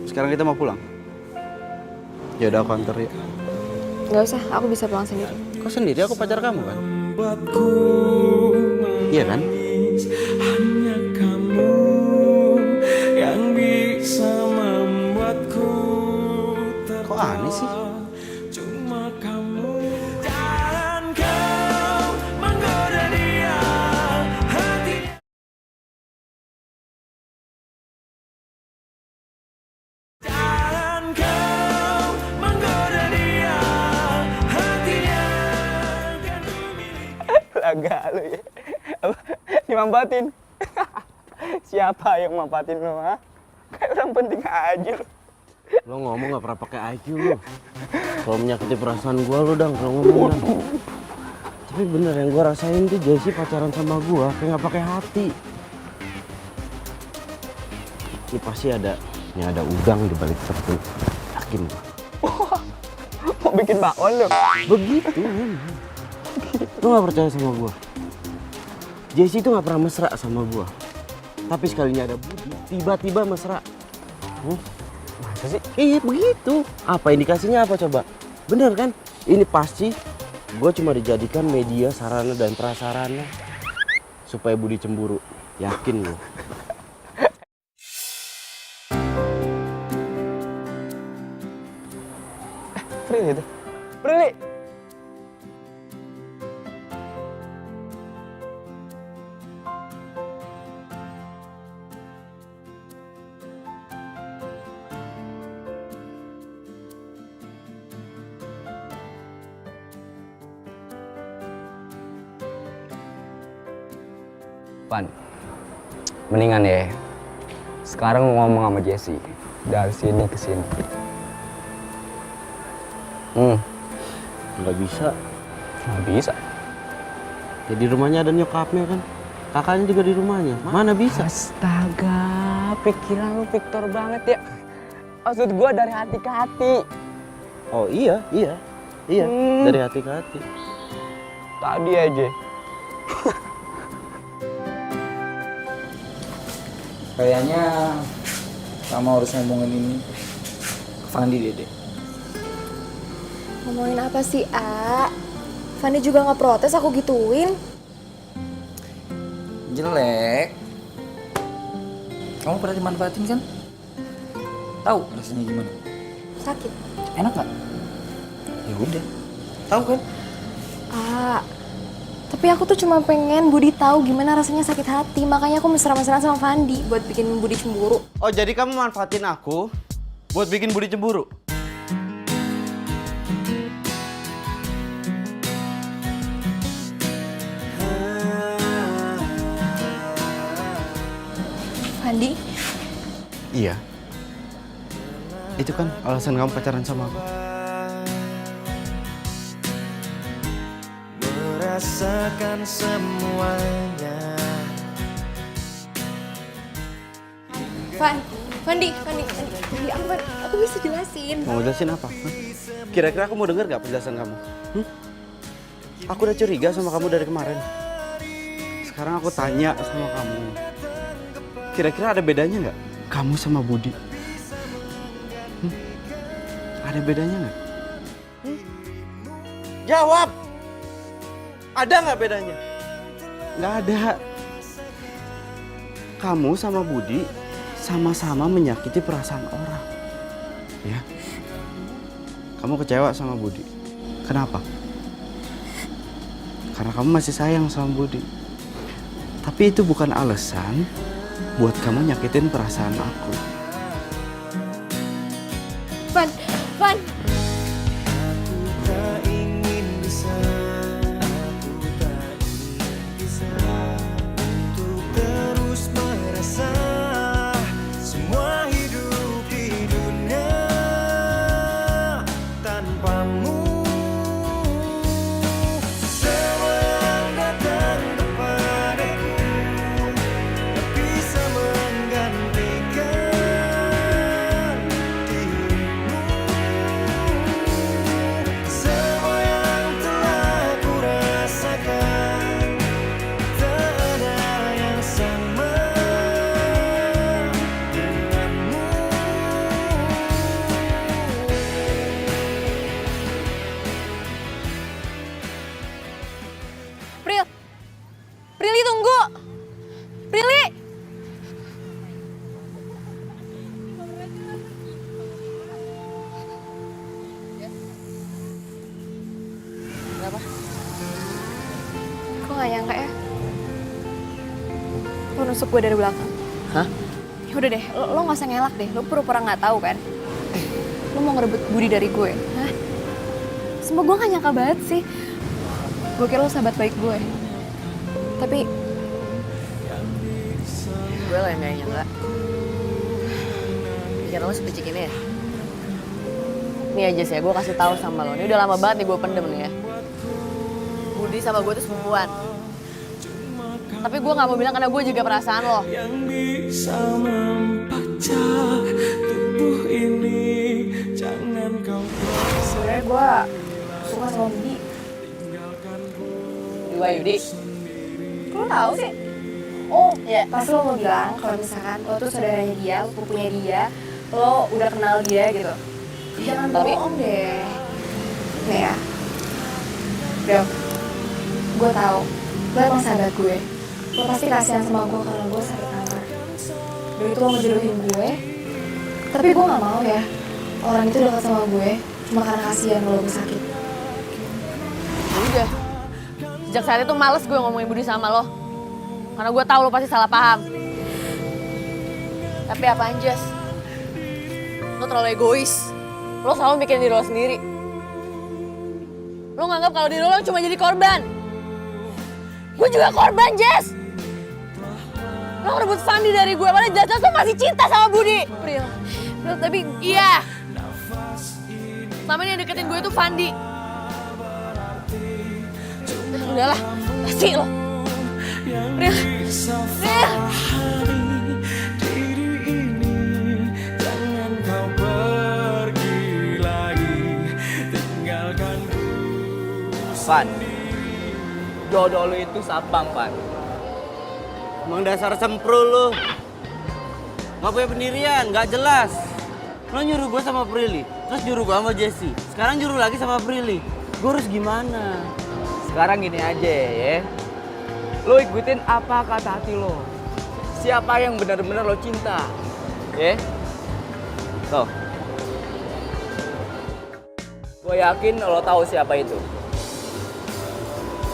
A: Sekarang kita mau pulang. Ya udah aku anter ya.
G: Nggak usah, aku bisa pulang sendiri.
A: Kau sendiri, aku pacar kamu kan? Iya kan?
I: Hanya kamu yang bisa membuatku
A: Kok aneh sih?
I: cuma kamu. Dan kau menggoda dia hati. Dan kau menggoda dia hatinya kan ku miliki.
D: Laga lu ya. Apa? Dimanfaatin. Siapa yang manfaatin lu, ha? Kayak orang penting aja lu.
M: Lo ngomong gak pernah pakai IQ lo. Kalau menyakiti perasaan gua lo dang kalau ngomong dang. Tapi bener yang gua rasain tuh Jessie pacaran sama gua kayak gak pakai hati. Ini pasti ada udang di balik sepatu. Yakin gua.
D: Mau bikin bakwan lu.
M: Begitu men. Lo gak percaya sama gua? Jessie tuh gak pernah mesra sama gua. Tapi sekalinya ada Budi, tiba-tiba mesra.
D: Masa sih?
M: Iya begitu. Apa indikasinya apa coba? Bener kan? Ini pasti gue cuma dijadikan media sarana dan prasarana supaya Budi cemburu. Yakin gue.
D: Prilly itu. Prilly. Pan, mendingan ya. Sekarang lu ngomong sama Jessie dari sini ke sini.
M: Nggak bisa.
D: Nggak bisa.
M: Ya di rumahnya ada nyokapnya kan. Kakaknya juga di rumahnya. Mana bisa?
D: Astaga, pikiran lu Victor banget ya. Maksud gua dari hati ke hati.
M: Oh iya. Dari hati ke hati.
D: Tadi aja.
B: Kayaknya kamu harus ngomongin ini ke Fandi Dede.
G: Ngomongin apa sih, A? Fanny juga nggak protes aku gituin.
B: Jelek. Kamu pernah dimanfaatin kan? Tahu rasanya gimana?
G: Sakit.
B: Enak nggak? Ya udah. Tahu kan?
G: A, tapi aku tuh cuma pengen Budi tahu gimana rasanya sakit hati. Makanya aku mesra-mesraan sama Fandi buat bikin Budi cemburu.
A: Oh jadi kamu manfaatin aku buat bikin Budi cemburu?
G: Fandi?
A: Iya. Itu kan alasan kamu pacaran sama aku.
I: Merasakan semuanya.
G: Fandi, aku bisa jelasin.
A: Mau jelasin apa? Hah? Kira-kira aku mau denger gak penjelasan kamu? Aku udah curiga sama kamu dari kemarin. Sekarang aku tanya sama kamu. Kira-kira ada bedanya nggak kamu sama Budi? Ada bedanya nggak? Jawab! Ada nggak bedanya? Nggak ada. Kamu sama Budi sama-sama menyakiti perasaan orang. Ya. Kamu kecewa sama Budi. Kenapa? Karena kamu masih sayang sama Budi. Tapi itu bukan alasan buat kamu nyakitin perasaan aku.
G: Van.
I: Bisa menggantikan
G: gak nyangka ya. Lo nusuk gue dari belakang.
D: Hah?
G: Ya udah deh, lo gak usah ngelak deh. Lo pura-pura gak tahu kan. Lo mau ngerebut Budi dari gue. Hah? Sumpah gue gak nyangka banget sih. Gue kira lo sahabat baik gue. Tapi
E: Gue lah yang gak nyangka. Pikiran lo sepicik ini ya? Nih aja sih, gue kasih tahu sama lo. Ini udah lama banget nih gue pendem nih ya. Budi sama gue tuh sepupuan. Tapi gue gak mau bilang karena gue juga perasaan lo.
I: Yang bisa membaca tubuh ini, jangan kau
G: sebenarnya gue suka sama Budi.
E: Dua Yudi.
G: Kok lo tau sih? Oh, ya pas lo mau bilang kalau misalkan lo tuh saudaranya dia, lo pupunya dia, lo udah kenal dia gitu. Jangan bohong deh. Nih ya. Bro, gue tahu lo emang sahabat gue. Lo pasti kasihan sama gue karena gue sakit kanker. Dan itu lo ngejodohin gue. Tapi gue gak mau ya orang itu dekat sama gue cuma karena kasihan lo gue sakit.
E: Udah. Sejak saat itu males gue ngomongin Budi sama lo. Karena gue tahu lo pasti salah paham. Tapi apaan, Jas? Lo terlalu egois. Lo selalu mikirin diri lo sendiri. Lo nganggap kalau diri lo cuma jadi korban. Gue juga korban, Jas. Lo ngerebut Fandi dari gue, padahal jelas-jelas lo masih cinta sama Budi. Pril, tapi iya. Selama ini yang deketin gue tuh Fandi. Udahlah, kasih lo. Pril, Pril.
I: diri ini, jangan kau pergi lagi, tinggalkan
A: Van, jodoh lu itu Sabang, Van. Emang dasar semprul lu. Gak punya pendirian, gak jelas. Lo nyuruh gue sama Prilly, terus nyuruh gue sama Jessie. Sekarang nyuruh lagi sama Prilly. Gue harus gimana?
B: Sekarang gini aja ya. Lo ikutin apa kata hati lo. Siapa yang benar-benar lo cinta. Ya. Tuh. Gue yakin lo tahu siapa itu.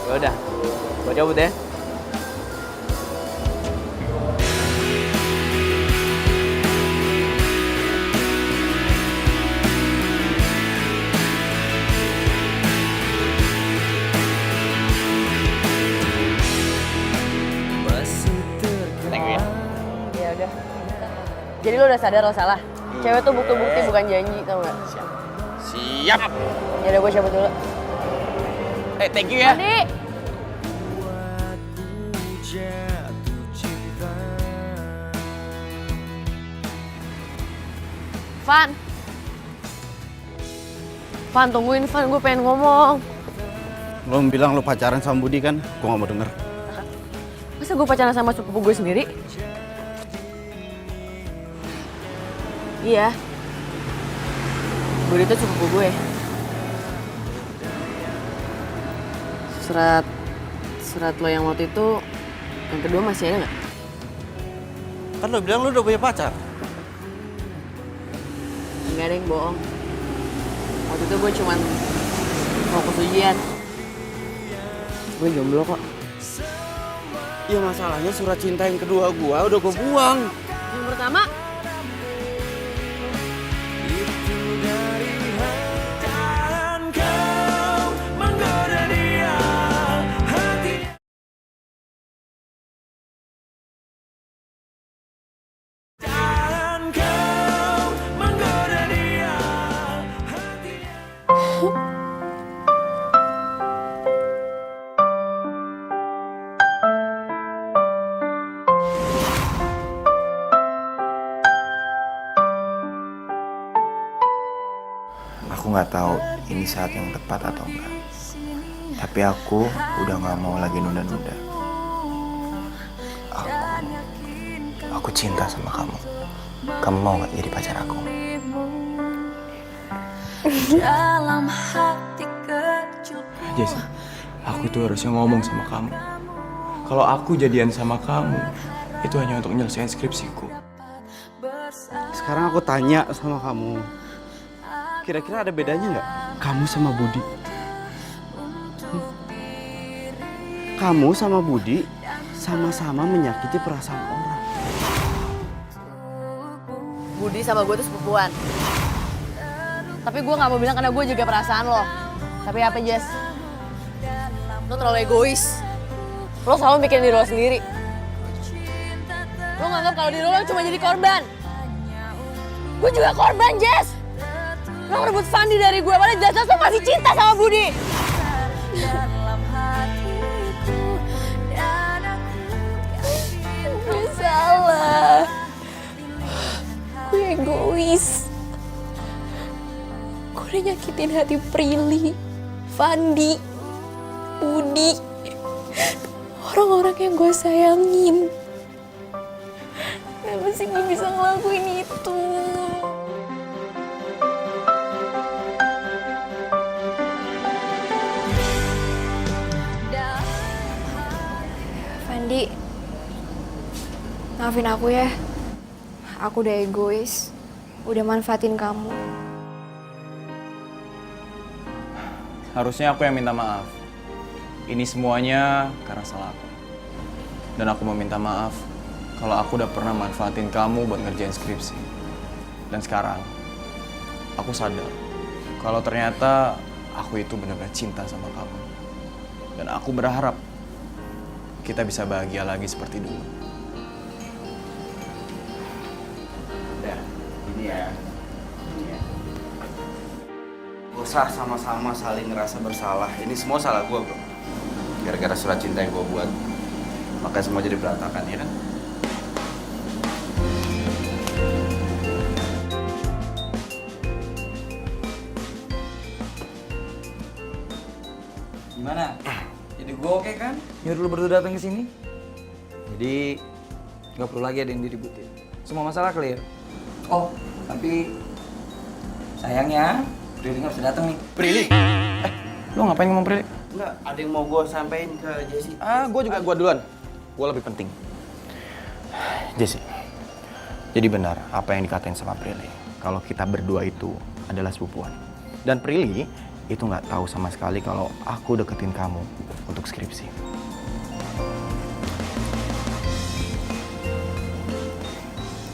B: Yaudah, gue cabut ya.
E: Thank you ya. Ya udah. Jadi lo udah sadar lo salah. Cewek tuh bukti-bukti bukan janji, tau gak?
B: Siap.
E: Ya udah gue cabut dulu.
B: Thank you ya.
E: Adi. Van. Van, tungguin Van, gue pengen ngomong.
A: Lo bilang lo pacaran sama Budi kan? Gue gak mau denger.
E: Masa gue pacaran sama sepupu gue sendiri? Iya. Budi itu sepupu gue. Surat lo yang waktu itu, yang kedua masih ada nggak?
A: Kan lo bilang lo udah punya pacar.
E: Enggak ada yang bohong. Waktu itu gue cuman fokus ujian. Gue jomblo kok.
A: Ya masalahnya surat cinta yang kedua gua udah gue buang.
E: Yang pertama,
C: Aku nggak tahu ini saat yang tepat atau enggak. Tapi aku udah nggak mau lagi nunda-nunda. Aku cinta sama kamu. Kamu mau nggak jadi pacar aku? Jesse, aku tuh harusnya ngomong sama kamu. Kalau aku jadian sama kamu, itu hanya untuk nyelesain skripsiku.
A: Sekarang aku tanya sama kamu. Kira-kira ada bedanya nggak kamu sama Budi?
M: kamu sama Budi sama-sama menyakiti perasaan orang.
E: Budi sama gue tuh sepupuan. Tapi gue gak mau bilang karena gue jaga perasaan lo. Tapi apa Jess? Lo terlalu egois. Lo selalu mikirin diri lo sendiri. Lo nganggap kalau diri lo cuma jadi korban. Gue juga korban, Jess. Lo ngerebut Fandi dari gue, padahal jelas-jelas lo masih cinta sama Budi.
G: Gue salah. Gue egois. Gue udah nyakitin hati Prilly, Fandi, Budi. Orang-orang yang gue sayangin. Kenapa sih gue bisa ngelakuin itu? Fandi, maafin aku ya. Aku udah egois, udah manfaatin kamu.
K: Harusnya aku yang minta maaf. Ini semuanya karena salah aku. Dan aku mau minta maaf kalau aku udah pernah manfaatin kamu buat ngerjain skripsi. Dan sekarang, aku sadar kalau ternyata aku itu benar-benar cinta sama kamu. Dan aku berharap kita bisa bahagia lagi seperti dulu.
A: Udah, ini ya. Gak usah sama-sama saling ngerasa bersalah. Ini semua salah gue, bro. Gara-gara surat cinta yang gue buat. Makanya semua jadi berantakan, ya kan?
B: Gimana? Jadi gue oke kan? Nyuruh lu berdua datang ke sini.
L: Jadi nggak perlu lagi ada yang diributin. Semua masalah clear.
B: Oh, tapi sayangnya Prilly nggak bisa datang nih.
L: Prilly? Lo ngapain ngomong Prilly?
A: Enggak, ada yang mau gue sampein ke Jessie.
L: Gue duluan. Gue lebih penting. Jessie, jadi benar apa yang dikatain sama Prilly. Kalau kita berdua itu adalah sepupuan. Dan Prilly itu nggak tahu sama sekali kalau aku deketin kamu untuk skripsi.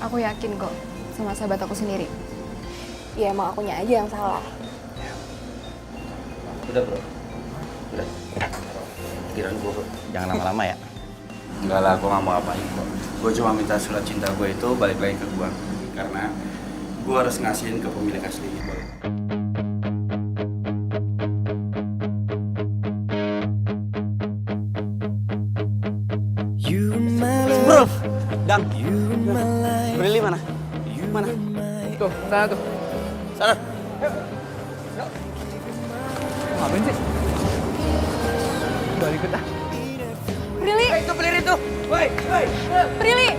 G: Aku yakin kok sama sahabat aku sendiri. Ya emang akunya aja yang salah.
A: Udah, bro. Udah. Pikiran gue, bro.
L: Jangan lama-lama ya.
A: Enggak lah, gue gak mau apain kok. Gue cuma minta surat cinta gue itu balik lagi ke gue. Karena gue harus ngasihin ke pemilik aslinya. Bro, Dang. Prilly mana? Mana?
B: Tuh, sana tuh.
A: Sana.
B: Ngapain sih? Balik kita.
G: Prilly!
B: Itu Prilly tuh! Woi!
G: Prilly!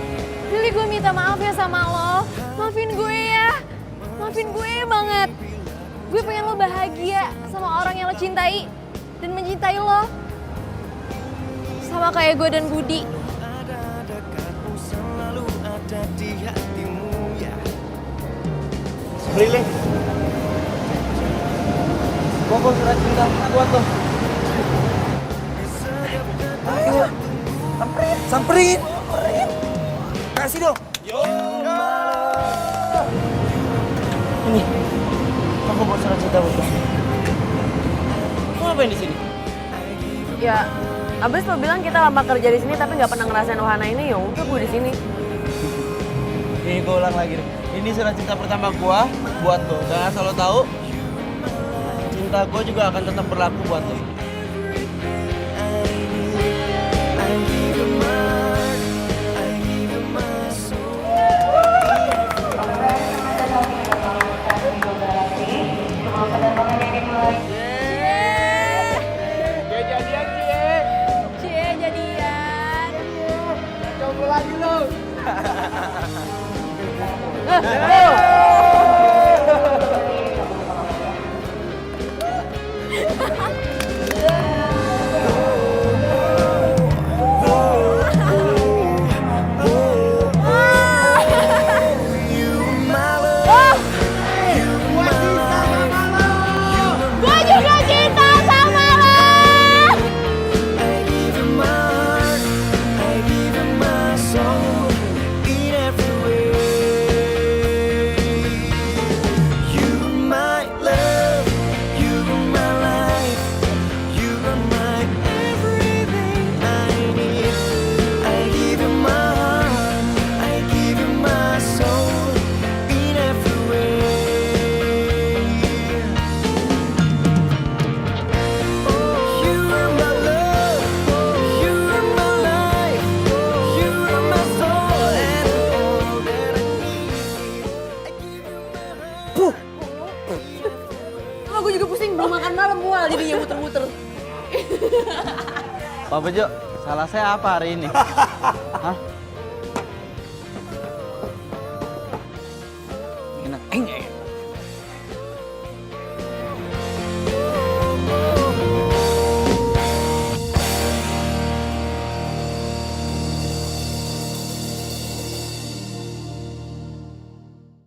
G: Prilly, gue minta maaf ya sama lo. Maafin gue ya. Maafin gue banget. Gue pengen lo bahagia sama orang yang lo cintai. Dan mencintai lo. Sama kayak gue dan Budi.
A: Prilly. Bawa surat cinta buat lo. Ayo. Samperin. Kasih dong. Ini. Aku bawa surat cinta buat lo. Lo ngapain di sini?
E: Ya, abis lo bilang kita lama kerja di sini tapi nggak pernah ngerasain wahana ini, ya udah gue di sini.
A: Ini gue ulang lagi nih. Ini surat cinta pertama gue buat lo. Dan asal lo tahu, cinta gue juga akan tetap berlaku buat lo.
G: Gue juga cinta sama lo.
A: Pak Bejo, salah saya apa hari ini? Hah?